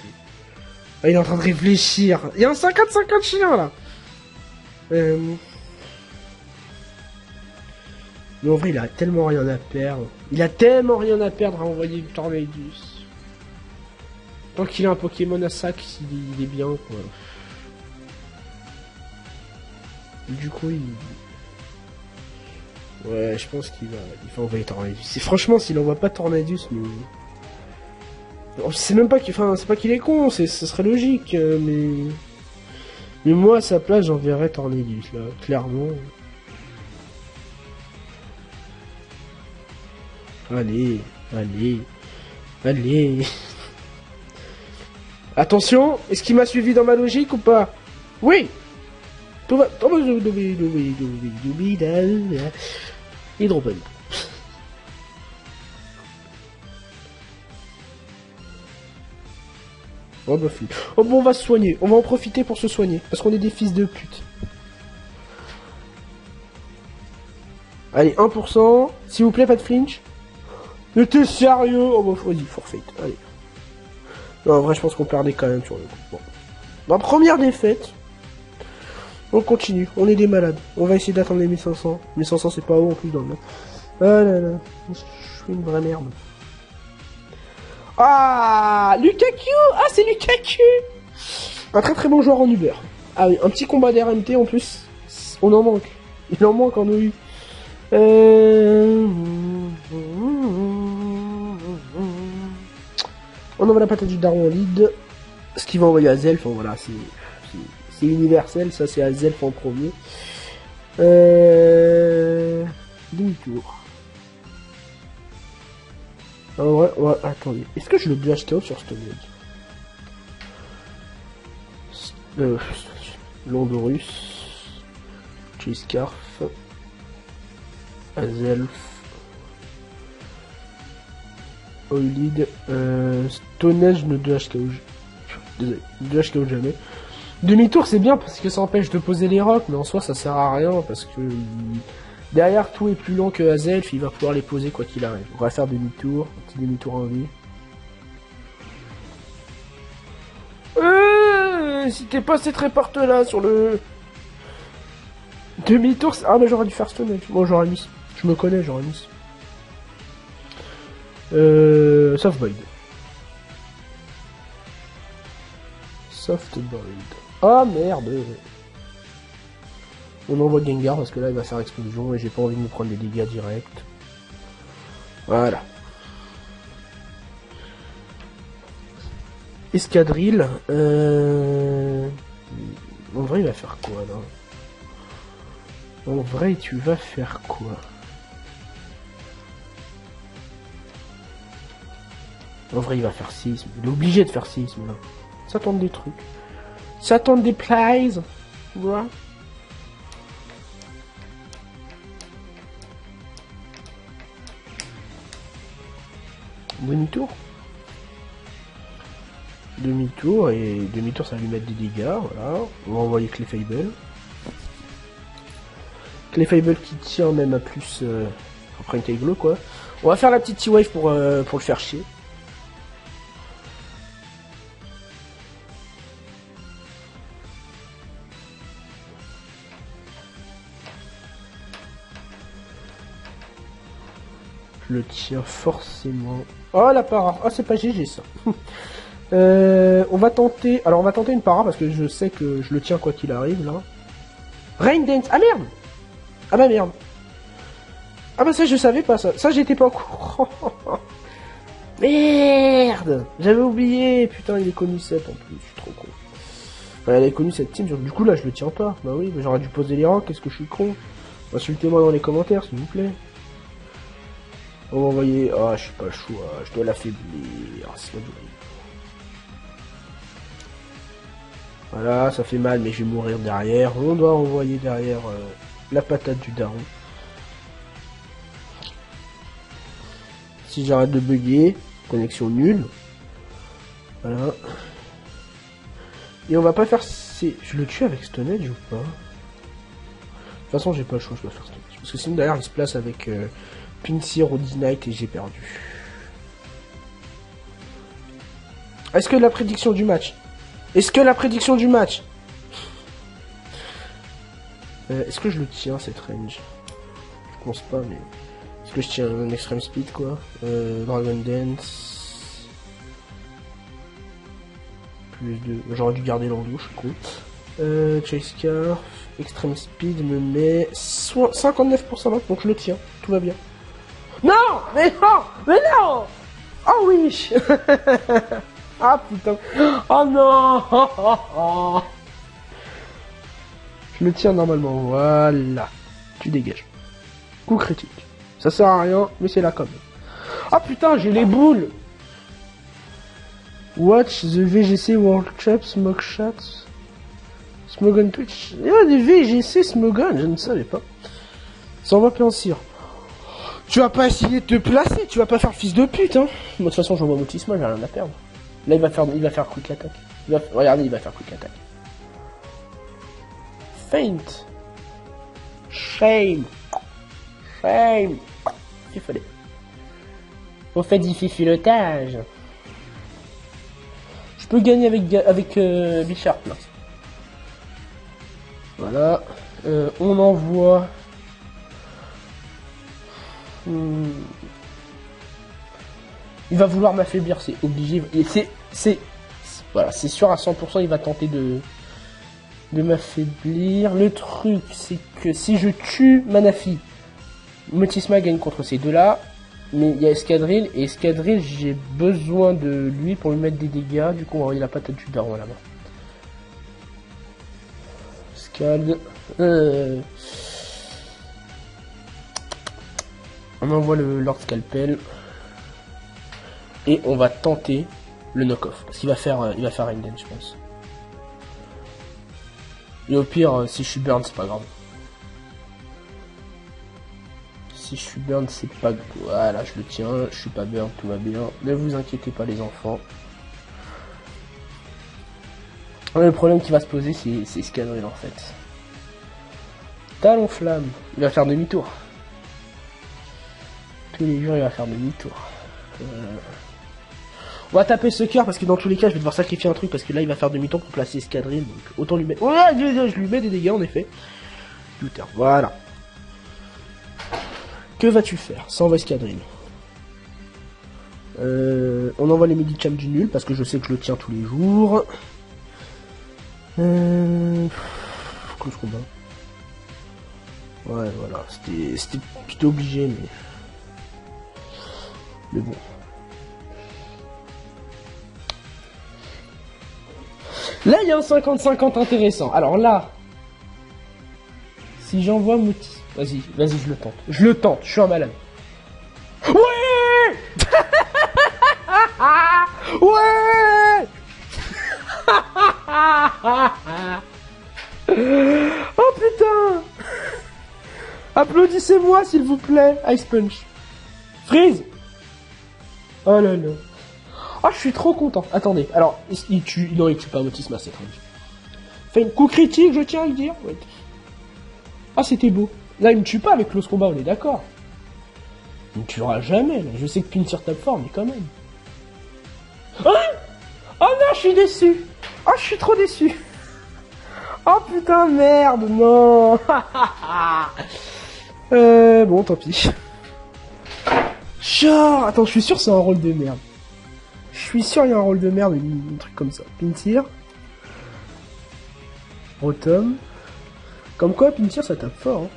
Speaker 1: Ah, il est en train de réfléchir. Il y a un 50-50 chien, là. Mais en vrai, il a tellement rien à perdre. Il a tellement rien à perdre à envoyer le Tornadus. Tant qu'il a un Pokémon à sac, il est bien, quoi. Du coup, ouais, je pense qu'il va envoyer Tornadus. Et franchement, s'il envoie pas Tornadus, mais... C'est même pas qu'il... Enfin, c'est pas qu'il est con, ce serait logique, mais... Mais moi, à sa place, j'enverrais Tornadus, là, clairement. Allez, allez, allez... Attention, est-ce qu'il m'a suivi dans ma logique ou pas? Oui. Tout va... Hydropump. Oh bah fille. Oh bon, on va se soigner. On va en profiter pour se soigner. Parce qu'on est des fils de pute. Allez, 1%. S'il vous plaît, pas de flinch. Mais t'es sérieux? Oh bah vas-y, forfait. Allez. Non, en vrai, je pense qu'on perdait quand même sur le coup. Bon. Ma première défaite. On continue. On est des malades. On va essayer d'atteindre les 1500. 1500, c'est pas haut en plus dans le match. Ah là là. Je suis une vraie merde. Ah, Lukaku. Ah, c'est Lukaku. Un très très bon joueur en Uber. Ah oui, un petit combat d'RMT en plus. On en manque. Il en manque en EU. On envoie la patate du daron en lead. Ce qui va envoyer à Zelf, voilà, c'est universel, ça c'est à Zelf en premier. Demi-tour. En vrai, ouais, attendez. Est-ce que je le blast out sur Stone Edge? Landorus. Chiscarf. Azelf. Oilid. Stone Edge ne 2HKO. Désolé, 2HKO jamais. Demi-tour c'est bien parce que ça empêche de poser les rocks, mais en soi ça sert à rien parce que derrière tout est plus long que Azelf, il va pouvoir les poser quoi qu'il arrive. On va faire demi-tour, un petit demi-tour en vie. Si t'es pas cette répartie là sur le demi-tour, ah mais j'aurais dû faire Stone Edge. Bon j'aurais mis, je me connais, j'aurais mis. Softboiled. Softboiled. Ah merde. On envoie Gengar parce que là il va faire explosion et j'ai pas envie de me prendre des dégâts directs. Voilà. Escadrille. En vrai il va faire quoi là? En vrai tu vas faire quoi? En vrai il va faire séisme. Il est obligé de faire séisme là. Ça tente des trucs. Ça tente des plays. Voilà. Demi-tour. Demi-tour, et demi-tour ça va lui mettre des dégâts, voilà. On va envoyer Clefable. Clefable qui tient même à plus après une taille bleue quoi. On va faire la petite T-Wave pour le faire chier. Je le tiens forcément. Oh la para. Ah c'est pas GG ça. On va tenter. Alors on va tenter une para parce que je sais que je le tiens quoi qu'il arrive là. Rain Dance. Ah merde. Ah bah merde. Ah bah ça je savais pas ça. Ça j'étais pas au courant. Merde. J'avais oublié. Putain il est connu 7 en plus. Je suis trop con. Enfin, elle est connue cette team. Du coup là je le tiens pas. Bah oui. J'aurais dû poser les rangs. Qu'est-ce que je suis con. Insultez-moi dans les commentaires s'il vous plaît. On va envoyer... Ah, je suis pas le choix, je dois l'affaiblir. C'est pas horrible. Voilà, ça fait mal, mais je vais mourir derrière. On doit envoyer derrière la patate du daron. Si j'arrête de bugger, connexion nulle. Voilà. Et on va pas faire... Je le tue avec Stone Edge ou pas? De toute façon, j'ai pas le choix, je dois faire Stone Edge. Parce que sinon, derrière, il se place avec... Pinsir au D-Night et j'ai perdu. Est-ce que la prédiction du match? Est-ce que je le tiens cette range? Je pense pas mais... Est-ce que je tiens un extreme speed quoi? Dragon Dance... Plus de... J'aurais dû garder l'endou, je suis con. Chase Scarf... Extreme speed me met... 59% là, donc je le tiens. Tout va bien. Non! Mais non! Mais non! Oh oui! Ah putain! Oh non! Je le tiens normalement, voilà. Tu dégages. Coup critique. Ça sert à rien, mais c'est là quand même. Ah putain, j'ai les boules! Watch the VGC World Cup Smoke Shots. Smogon Twitch. Il y a des VGC Smogon, je ne savais pas. Ça envoie plein de cire. Tu vas pas essayer de te placer, tu vas pas faire fils de pute, hein. Moi, de toute façon, j'envoie Motisma, j'ai rien à perdre. Là, il va faire quick attack. Regardez, il va faire quick attack. Feint. Shame. Shame. Il fallait. On fait du fifilotage. Je peux gagner avec Bicharp, là. Voilà. On envoie... Il va vouloir m'affaiblir, c'est obligé. Et voilà, c'est sûr à 100%, il va tenter de m'affaiblir. Le truc, c'est que si je tue Manafi, Motisma gagne contre ces deux-là. Mais il y a Escadrille, et Escadrille, j'ai besoin de lui pour lui mettre des dégâts. Du coup, on va envoyer la patate du daron là-bas. Scald. On envoie le Lord Scalpel. Et on va tenter le knock-off. Parce qu'il va faire Raiden, je pense. Et au pire, si je suis burn, c'est pas grave. Si je suis burn, c'est pas grave. Voilà, je le tiens. Je suis pas burn, tout va bien. Ne vous inquiétez pas, les enfants. Le problème qui va se poser, c'est Escadrille en fait. Talon flamme. Il va faire demi-tour. Tous les jours, il va faire demi-tour. On va taper ce cœur parce que dans tous les cas, je vais devoir sacrifier un truc parce que là, il va faire demi-tour pour placer Escadrille. Donc, autant lui mettre. Ouais, je lui mets des dégâts en effet. Luther, voilà. Que vas-tu faire? Ça envoie Escadrille. On envoie les Medicham du nul parce que je sais que je le tiens tous les jours. Close combat. Ouais, voilà, c'était obligé, mais bon. Là, il y a un 50-50 intéressant. Alors là, si j'envoie Mouti, vas-y, je le tente. Je le tente, je suis un malade. Ouais. Ouais. Oh putain. Applaudissez-moi s'il vous plaît. Ice Punch. Freeze. Oh là là. Oh, je suis trop content. Attendez, alors, il tue pas Motisma cette fois. Fait une coup critique, je tiens à le dire. Ouais. Ah, c'était beau. Là, il me tue pas avec Close Combat, on est d'accord. Il me tuera jamais, là. Je sais que Pintir tape fort, mais quand même. Ah, oh non, je suis déçu. Oh, je suis trop déçu. Oh putain, merde, non. Bon, tant pis. Genre, attends, je suis sûr que c'est un rôle de merde. Je suis sûr il y a un rôle de merde, un truc comme ça. Pintir. Rotom. Comme quoi, Pintir, ça tape fort. Hein.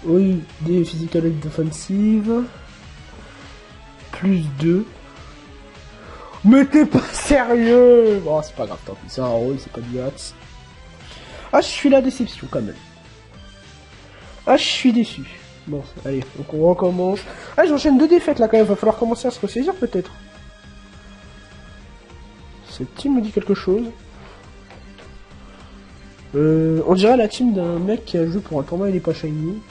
Speaker 1: Oui, des physical and defensive. Plus 2. Mais t'es pas sérieux. Bon, c'est pas grave, tant pis. C'est un rôle, c'est pas du hats. Ah, je suis la déception, quand même. Ah, je suis déçu. Bon, allez, donc on recommence. Ah, j'enchaîne 2 défaites, là, quand même. Va falloir commencer à se ressaisir, peut-être. Cette team me dit quelque chose. On dirait la team d'un mec qui a joué pour un tournoi et il est pas shiny.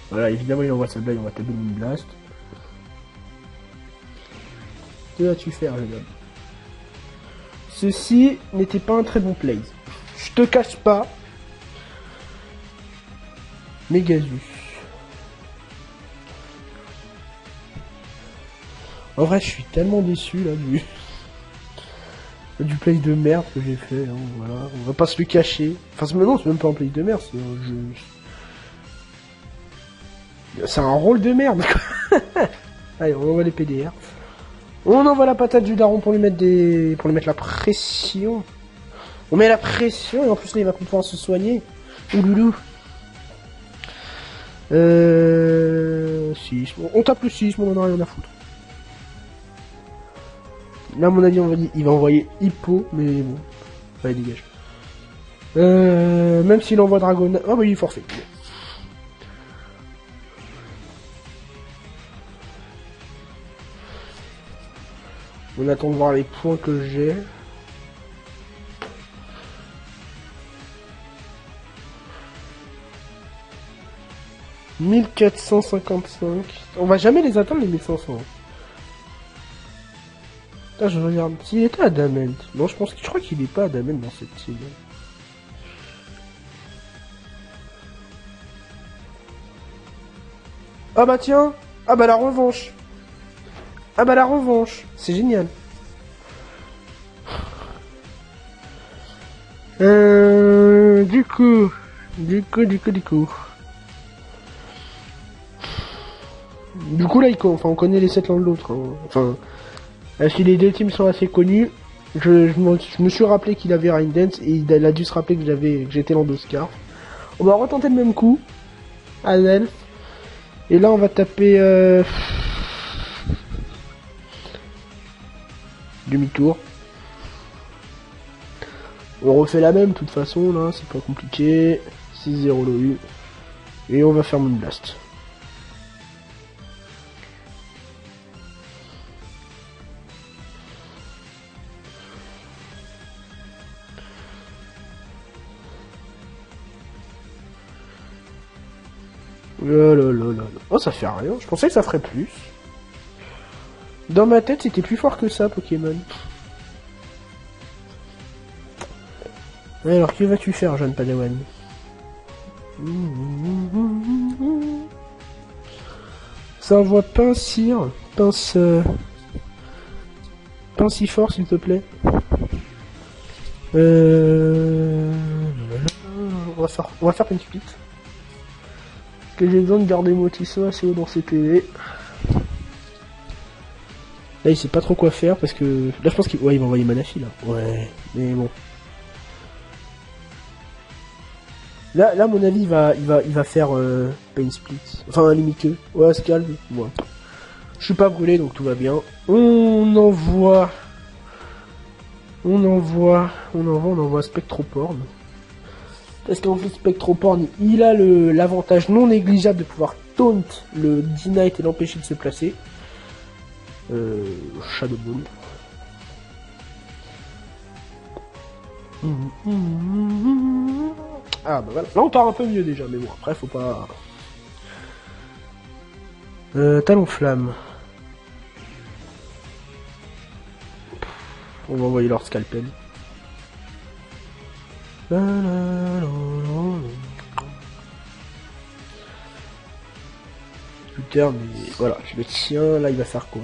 Speaker 1: Voilà, évidemment il envoie sa blague, on va taper une blast. Que vas-tu faire, jeune homme? Ceci n'était pas un très bon play. Je te cache pas. Mégazus. En vrai, je suis tellement déçu là du play de merde que j'ai fait. Hein, voilà, on va pas se le cacher. Enfin, non, c'est même pas un play de merde, c'est un jeu. C'est un rôle de merde. Allez, on envoie les PDR. On envoie la patate du daron pour lui mettre la pression. On met la pression et en plus là il va pouvoir se soigner. Ouloulou. 6. On tape le 6, mais on en a rien à foutre. Là, à mon avis, il va envoyer Hippo, mais bon. Allez, dégage. Même s'il envoie Dragon... Ah bah il est forfait. On attend de voir les points que j'ai. « 1455. » On va jamais les atteindre, les 1500. Putain, je regarde. S'il était Adamant. Non, je crois qu'il est pas Adamant dans cette team. Ah bah tiens. Ah bah la revanche. Ah bah la revanche. C'est génial. Du coup. Du coup là, on connaît les 7 l'un de l'autre. Hein. Enfin, si les deux teams sont assez connus, je me suis rappelé qu'il avait Raindance et il a dû se rappeler que j'étais l'Endoscar. On va retenter le même coup. Azel. Et là, on va taper demi-tour. On refait la même, de toute façon, là, c'est pas compliqué. 6-0 l'OU. Et on va faire Moonblast. Oh, ça fait rien. Je pensais que ça ferait plus. Dans ma tête, c'était plus fort que ça, Pokémon. Alors, que vas-tu faire, jeune Padawan? Ça envoie Pincir. Pince si fort, s'il te plaît. On va faire une split. Parce que j'ai besoin de garder Motiso assez haut dans ses PV. Là, il sait pas trop quoi faire parce que... Là, je pense qu'il il va envoyer Manafi, là. Ouais, mais bon. Là, à mon avis, il va faire Pain Split. Enfin, limite que. Ouais, c'est calme. Moi. Je suis pas brûlé, donc tout va bien. On envoie Spectroporn. Parce qu'en fait, Spectroporn, il a l'avantage non négligeable de pouvoir taunt le D-Knight et l'empêcher de se placer. Shadow Ball. Ah bah voilà. Là on part un peu mieux déjà, mais bon après faut pas... Talon Flamme. On va envoyer leur Scalpel. Putain mais voilà, je le tiens, là il va faire quoi?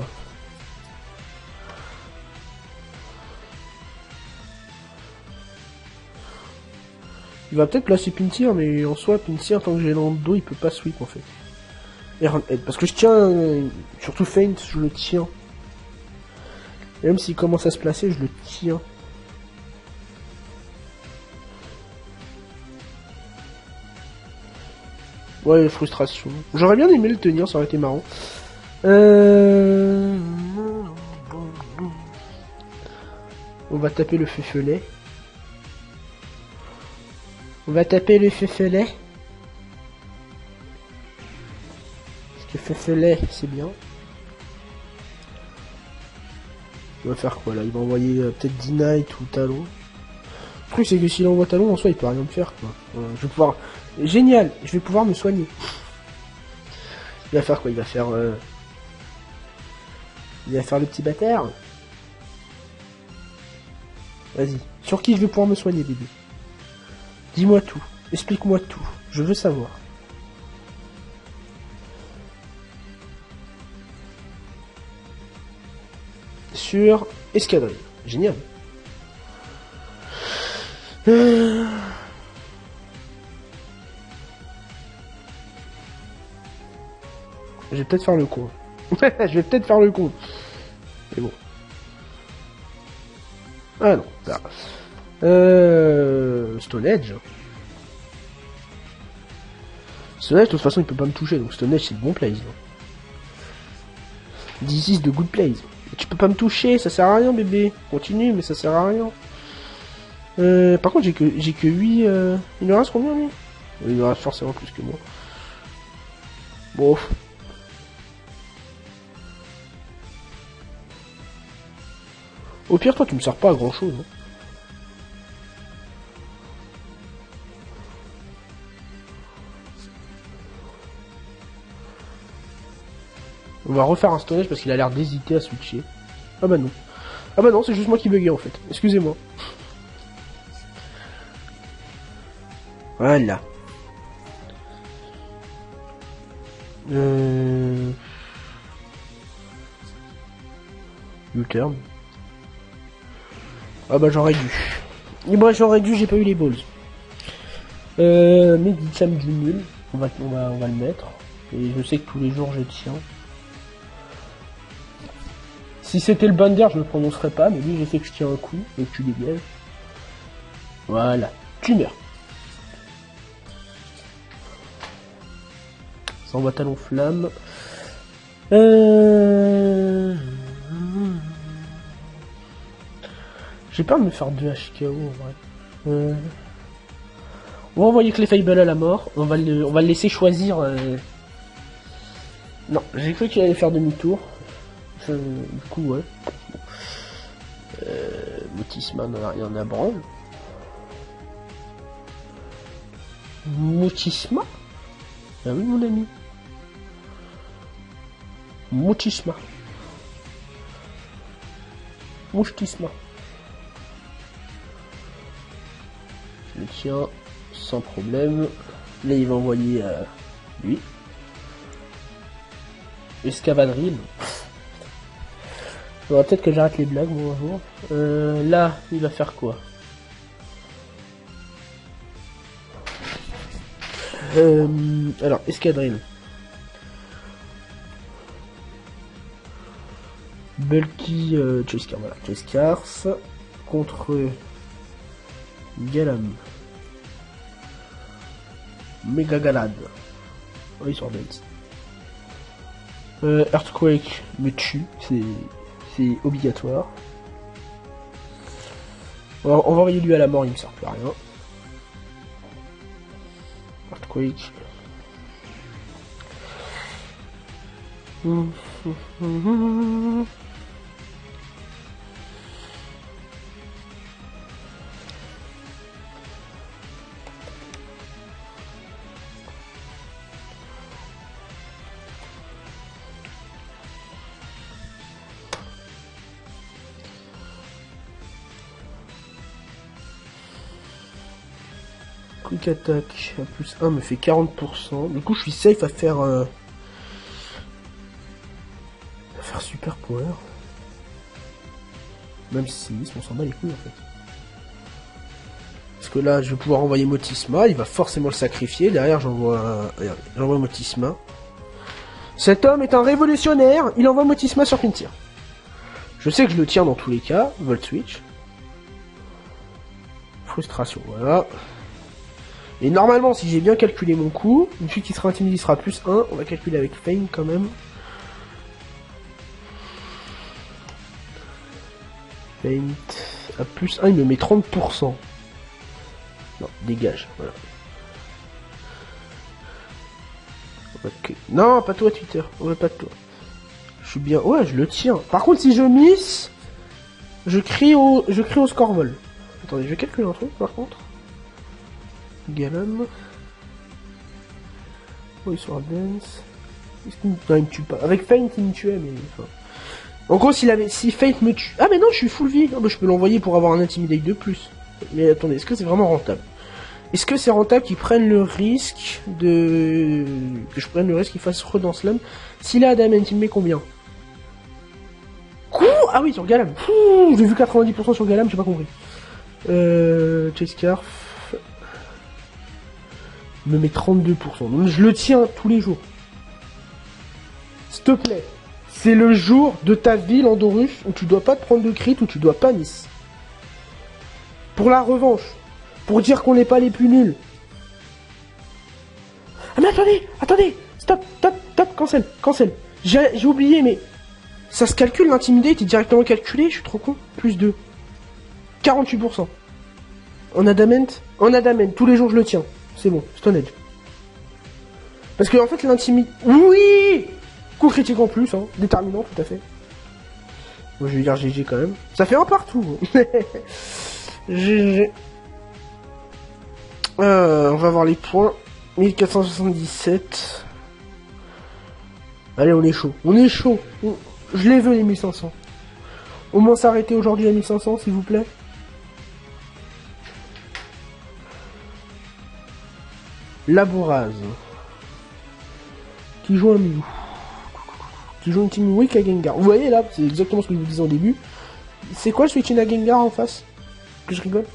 Speaker 1: Il va peut-être placer Pinsir, mais en soi, Pinsir, tant que j'ai dans le dos, il peut pas sweep en fait. Parce que je tiens, surtout Feint, je le tiens. Et même s'il commence à se placer, je le tiens. Ouais, frustration. J'aurais bien aimé le tenir, ça aurait été marrant. On va taper le Feufelet. On va taper le Feufelet. Parce que Feufelet, c'est bien. Il va faire quoi là? Il va envoyer peut-être D-Knight ou Talon. Le truc c'est que s'il envoie Talon, en soi il peut rien me faire quoi. Je vais pouvoir... Génial! Je vais pouvoir me soigner. Il va faire quoi? Il va faire le petit bâtard. Vas-y. Sur qui je vais pouvoir me soigner, bébé? Dis-moi tout. Explique-moi tout. Je veux savoir. Sur Escadrille. Génial. Je vais peut-être faire le con. Je vais peut-être faire le con. Mais bon. Ah non. Là. Stone Edge. Stone Edge, de toute façon, il peut pas me toucher. Donc Stone Edge, c'est le bon plays. This is the good plays. Tu peux pas me toucher, ça sert à rien, bébé. Continue, mais ça sert à rien. Par contre, j'ai que 8... Il me reste combien, lui? Il me reste forcément plus que moi. Bon. Au pire, toi, tu me sers pas à grand chose. Hein. On va refaire un Stone Edge parce qu'il a l'air d'hésiter à switcher. Ah bah non. Ah bah non, c'est juste moi qui buguais en fait. Excusez-moi. Voilà. U-turn. Ah bah j'aurais dû. Et bah j'aurais dû, j'ai pas eu les balls. Mais ça me dit nul. On va le mettre. Et je sais que tous les jours je tiens. Si c'était le Bander, je me prononcerais pas, mais lui, je sais que je tiens un coup, donc tu dégages. Voilà, tu meurs. Ça envoie Talon Flamme. J'ai peur de me faire 2 HKO en vrai. On va envoyer Clefable à la mort. On va le laisser choisir. Non, j'ai cru qu'il allait faire demi-tour. Du coup, ouais. Motisma, il y en a branle. Motisma? Ah oui, mon ami. Motisma. Motisma. Je le tiens sans problème. Là, il va envoyer lui. Escavadrille. Faudra peut-être que j'arrête les blagues, moi, un jour. Là, il va faire quoi? Alors, escadrille. Bulky Cheskar, voilà. Cheskars contre Galam. Mega Galad. Oh, ils sont bêtes. Earthquake me tue, c'est obligatoire. On va envoyer lui à la mort, il me sert plus à rien. Earthquake. Quick attack à plus 1 me fait 40%. Du coup, je suis safe à faire super power. Même si on s'en bat les couilles en fait. Parce que là, je vais pouvoir envoyer Motisma. Il va forcément le sacrifier. Derrière, j'envoie Motisma. Cet homme est un révolutionnaire. Il envoie Motisma sur Quintir. Je sais que je le tiens dans tous les cas. Volt Switch. Frustration, voilà. Et normalement, si j'ai bien calculé mon coup, celui qui sera intimidé sera plus 1. On va calculer avec Feint quand même. Feint à plus 1, il me met 30%. Non, dégage, voilà. Okay. Non, pas toi Twitter, ouais, pas toi. Je suis bien, ouais, je le tiens. Par contre, si je miss, je crie au score vol. Attendez, je vais calculer un truc par contre. Galam. Oh, ils sont à dance. Non, il me tue pas. Avec Feint, il me tuait, mais enfin. En gros, si Feint me tue. Ah, mais non, je suis full vie. Oh, bah, je peux l'envoyer pour avoir un intimidate de plus. Mais attendez, est-ce que c'est vraiment rentable? Est-ce que c'est rentable qu'ils prennent le risque de. Que je prenne le risque qu'il fasse redans slam? S'il a Adamant, il me met combien? Ah oui, sur Galam. J'ai vu 90% sur Galam, j'ai pas compris. Cheskar. Me met 32%. Donc je le tiens tous les jours. S'il te plaît. C'est le jour de ta ville Andorus où tu dois pas te prendre de crit, où tu dois pas miss. Pour la revanche. Pour dire qu'on n'est pas les plus nuls. Ah mais attendez. Stop, cancel. J'ai oublié, mais ça se calcule, l'intimidate est directement calculé, je suis trop con. Plus 2. 48%. En adamant, tous les jours je le tiens. C'est bon, Stone Edge. Parce que en fait l'intimidate... Oui! Coup critique en plus, hein. Déterminant tout à fait. Bon, je vais dire GG quand même. Ça fait un partout. GG. On va voir les points. 1477. Allez, on est chaud. Je les veux les 1500. Au moins s'arrêter aujourd'hui à 1500 s'il vous plaît. Labourase. Qui joue un Mew. Qui joue une team weak à Gengar. Vous voyez là, c'est exactement ce que je vous disais au début. C'est quoi le switch à Gengar en face? Que je rigole.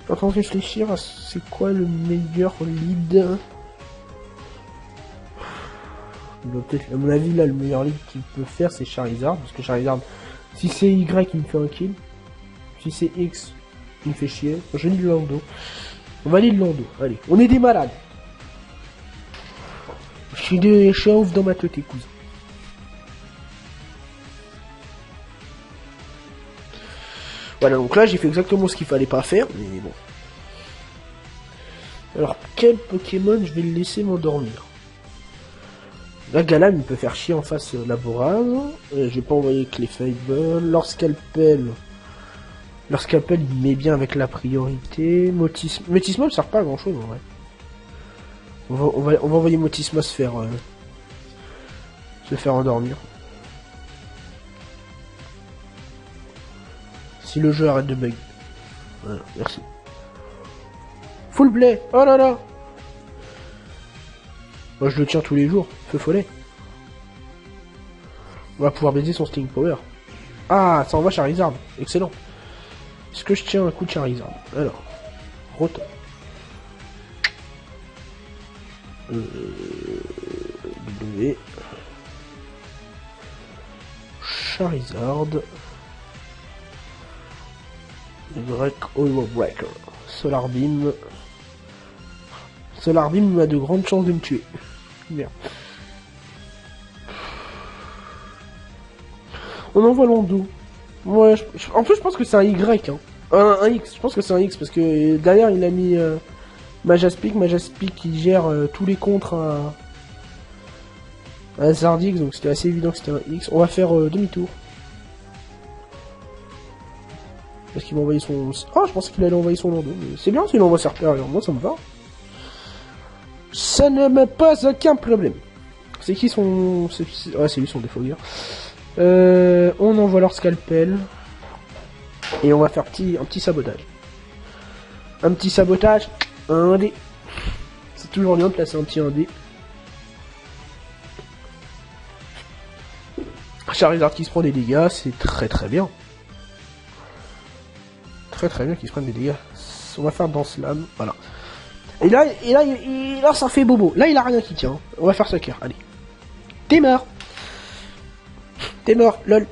Speaker 1: Je suis en train de réfléchir à c'est quoi le meilleur lead. Peut-être, à mon avis, là, le meilleur lead qu'il peut faire, c'est Charizard. Parce que Charizard, si c'est Y, il me fait un kill. Si c'est X, il me fait chier. Je lis Lando. On va lire Lando. Allez, on est des malades. Je suis un ouf dans ma tête, cousin. Voilà, donc là j'ai fait exactement ce qu'il fallait pas faire, mais bon. Alors, quel Pokémon je vais le laisser m'endormir? Là, Galam, il peut faire chier en face Labourase. Je vais pas envoyer Clefable. Lorsqu'Alpel, il met bien avec la priorité. Motisma ne sert pas à grand chose en vrai. On va envoyer Motisma se faire endormir. Si le jeu arrête de bug. Voilà, merci. Full play. Oh là là. Moi je le tiens tous les jours. Feu follet. On va pouvoir baiser son Sting Power. Ah, ça envoie Charizard. Excellent. Est-ce que je tiens un coup de Charizard? Alors. Rotom. W. Charizard. Y. Hollow Breaker. Solar Beam. Solar Beam a de grandes chances de me tuer. Merde. On envoie Lando. Ouais, en plus je pense que c'est un Y. Hein. Un X. Je pense que c'est un X parce que derrière il a mis Majaspic. Majaspic qui gère tous les contres à Zardix. Donc c'était assez évident que c'était un X. On va faire demi-tour. Parce qu'il m'a envoyé son... Ah, je pensais qu'il allait envoyer son Lando. C'est bien s'il envoie Serperior. Moi ça me va. Ça ne me pose aucun problème. C'est qui son... Ouais, c'est lui son défauteur. On envoie leur scalpel. Et on va faire un petit sabotage. Un petit sabotage. Un dé. C'est toujours bien de placer un petit 1D. Charizard qui se prend des dégâts, c'est très très bien. Très très bien qu'il se prenne des dégâts. On va faire dans Slam. Voilà. Et là, ça fait bobo. Là, il a rien qui tient. On va faire ce cœur. Allez. T'es mort. T'es mort, lol.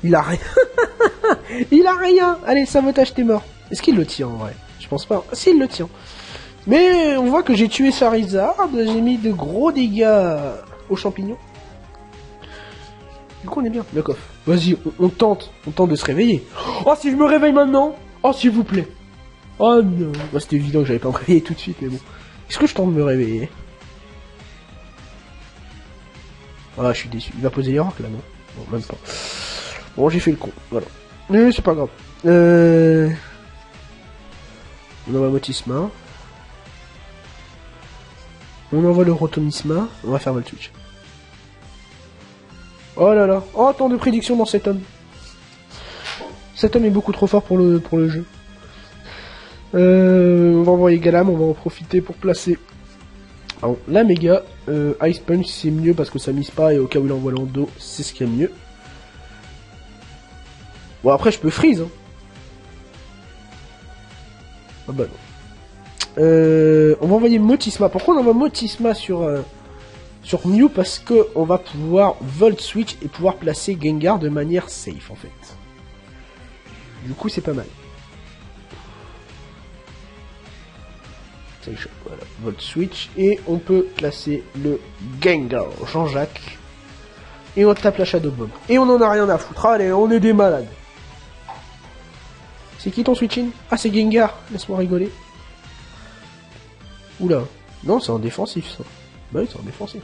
Speaker 1: Il a rien. Il a rien. Allez, sabotage, t'es mort. Est-ce qu'il le tient en vrai? Je pense pas. Ah, si, il le tient. Mais on voit que j'ai tué Charizard. J'ai mis de gros dégâts aux champignons. Du coup, on est bien. D'accord. Vas-y, on tente de se réveiller. Oh, si je me réveille maintenant. Oh, s'il vous plaît. Oh non. Bah, c'était évident que j'allais pas me réveiller tout de suite, mais bon. Est-ce que je tente de me réveiller? Ah, je suis déçu. Il va poser les rocs là, non? Bon, même pas. Bon, j'ai fait le con. Voilà. Mais c'est pas grave. On envoie Motisma. On envoie le Rotomisma. On va faire Volt Switch. Oh là là. Oh, tant de prédictions dans cet homme. Cet homme est beaucoup trop fort pour le jeu. On va envoyer Galam. On va en profiter pour placer... Pardon, la méga. Ice Punch, c'est mieux parce que ça mise pas. Et au cas où il envoie Lando, c'est ce qu'il y a mieux. Bon, après, je peux freeze. Hein. Ah bah non. On va envoyer Motisma. Pourquoi on envoie Motisma sur Mew? Parce que on va pouvoir Volt Switch et pouvoir placer Gengar de manière safe, en fait. Du coup, c'est pas mal. Voilà, Volt Switch. Et on peut placer le Gengar, Jean-Jacques. Et on tape la Shadow Bomb. Et on en a rien à foutre. Allez, on est des malades. C'est qui ton switch-in? Ah, c'est Gengar. Laisse-moi rigoler. Oula. Non, c'est un défensif, ça. Bah oui, c'est un défensif.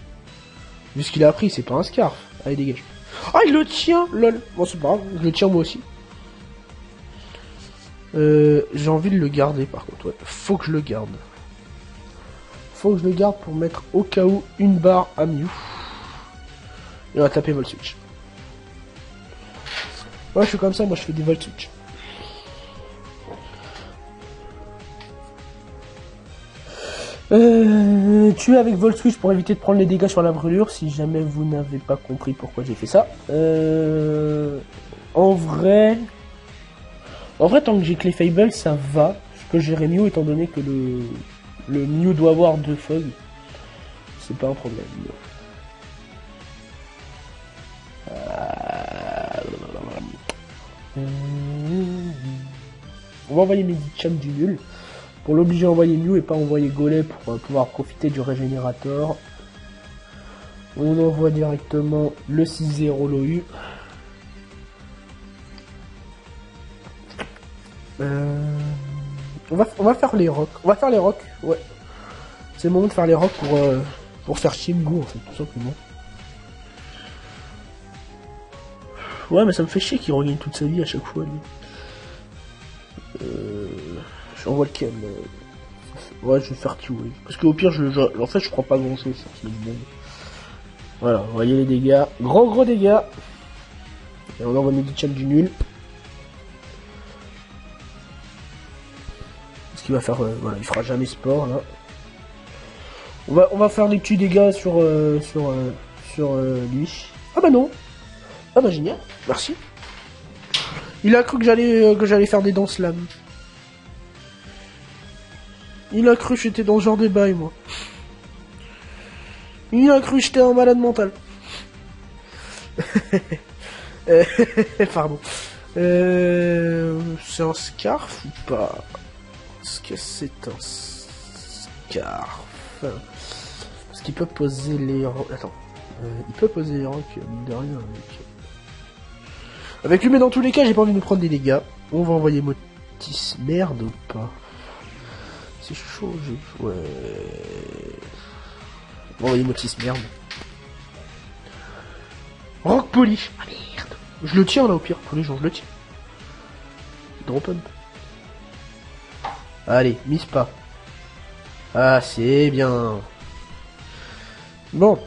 Speaker 1: Vu ce qu'il a appris, c'est pas un Scarf. Allez, dégage. Ah, il le tient, lol. Bon, c'est pas grave, je le tiens moi aussi. J'ai envie de le garder, par contre. Ouais, faut que je le garde. Faut que je le garde pour mettre au cas où une barre à Mew. Et on va taper Volt Switch. Ouais, je suis comme ça, moi je fais des Volt Switch. Tuer avec Volt Switch pour éviter de prendre les dégâts sur la brûlure, si jamais vous n'avez pas compris pourquoi j'ai fait ça. En vrai, tant que j'ai Clefable, ça va. Je peux gérer Mew étant donné que le Mew doit avoir 2 fog. C'est pas un problème. On va envoyer Medicham du nul. Pour l'obliger à envoyer Mew et pas envoyer Golem pour pouvoir profiter du régénérateur. On envoie directement le 6-0 Lohu. On va faire les rocks. On va faire les rocks, ouais. C'est le moment de faire les rocks pour faire Chimgo en fait, tout simplement. Ouais, mais ça me fait chier qu'il regagne toute sa vie à chaque fois, lui. J'envoie lequel Ouais, je vais faire T-Wave. Parce qu'au pire, en fait, je crois pas grand chose sur ce bon. Voilà, vous voyez les dégâts. Gros dégâts. Et on envoie Medicham du nul. Ce qu'il va faire, voilà, il fera jamais sport là. On va faire des petits dégâts sur lui. Ah bah non. Ah bah génial, merci. Il a cru que j'allais faire des danses slam. Il a cru que j'étais dans ce genre de bail, moi. Il a cru que j'étais un malade mental. Pardon. C'est un scarf ou pas? Est-ce que c'est un scarf? Parce qu'il peut poser les... Attends. Il peut poser les rocs, mine de rien, avec lui, mais dans tous les cas, j'ai pas envie de prendre des dégâts. On va envoyer Motis merde ou pas? C'est chaud, ouais. On va envoyer Motis merde. Rock polish. Ah merde. Je le tiens là au pire, tous les jours, je le tiens. Drop pump. Allez, mise pas. Ah, c'est bien. Bon.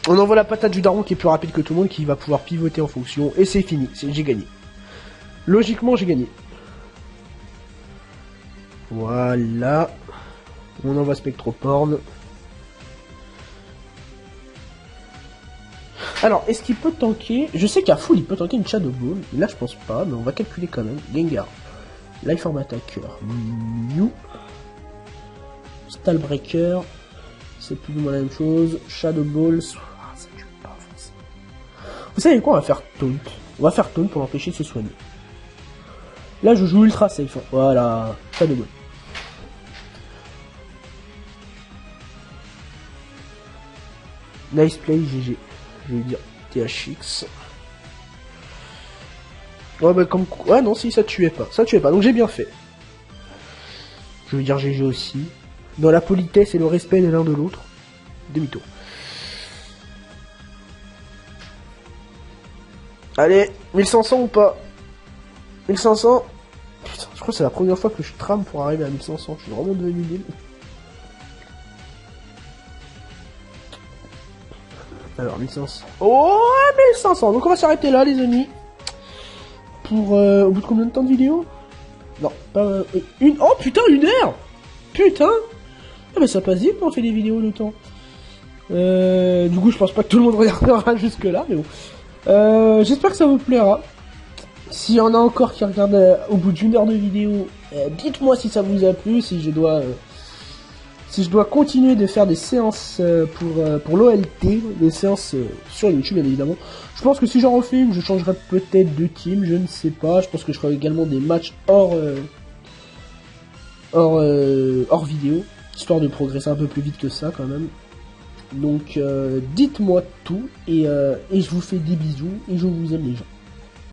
Speaker 1: On envoie la patate du daron qui est plus rapide que tout le monde, qui va pouvoir pivoter en fonction. Et c'est fini, j'ai gagné. Logiquement, j'ai gagné. Voilà. On envoie Spectroporn. Alors, est-ce qu'il peut tanker? Je sais qu'à full, il peut tanker une Shadow Ball. Là, je pense pas, mais on va calculer quand même. Gengar. Lifeform Attacker. Mew. Stallbreaker. C'est plus ou moins la même chose. Shadow Ball. Ah, ça tue pas, forcément. Vous savez quoi? On va faire Taunt. On va faire Taunt pour l'empêcher de se soigner. Là, je joue ultra safe. Voilà. Shadow Ball. Nice play, GG. Je vais dire THX. Ouais, bah comme quoi. Ouais, non, si, ça tuait pas. Ça tuait pas, donc j'ai bien fait. Je veux dire GG aussi. Dans la politesse et le respect de l'un de l'autre. Demi-tour. Allez, 1500 ou pas? 1500. Putain, je crois que c'est la première fois que je trame pour arriver à 1500. Je suis vraiment devenu nul. Alors, 1500. Oh, 1500. Donc on va s'arrêter là, les amis. Pour, au bout de combien de temps de vidéo? Non, pas... une... Oh, putain, 1 heure. Putain. Ah, bah ça passe vite quand on fait des vidéos de temps. Du coup, je pense pas que tout le monde regardera jusque là, mais bon. J'espère que ça vous plaira. S'il y en a encore qui regardent au bout d'1 heure de vidéo, dites-moi si ça vous a plu, si je dois continuer de faire des séances pour l'OLT, des séances sur YouTube bien évidemment. Je pense que si j'en refais une, je changerai peut-être de team, je ne sais pas. Je pense que je ferai également des matchs hors vidéo, histoire de progresser un peu plus vite que ça quand même. Donc dites-moi tout et je vous fais des bisous et je vous aime les gens.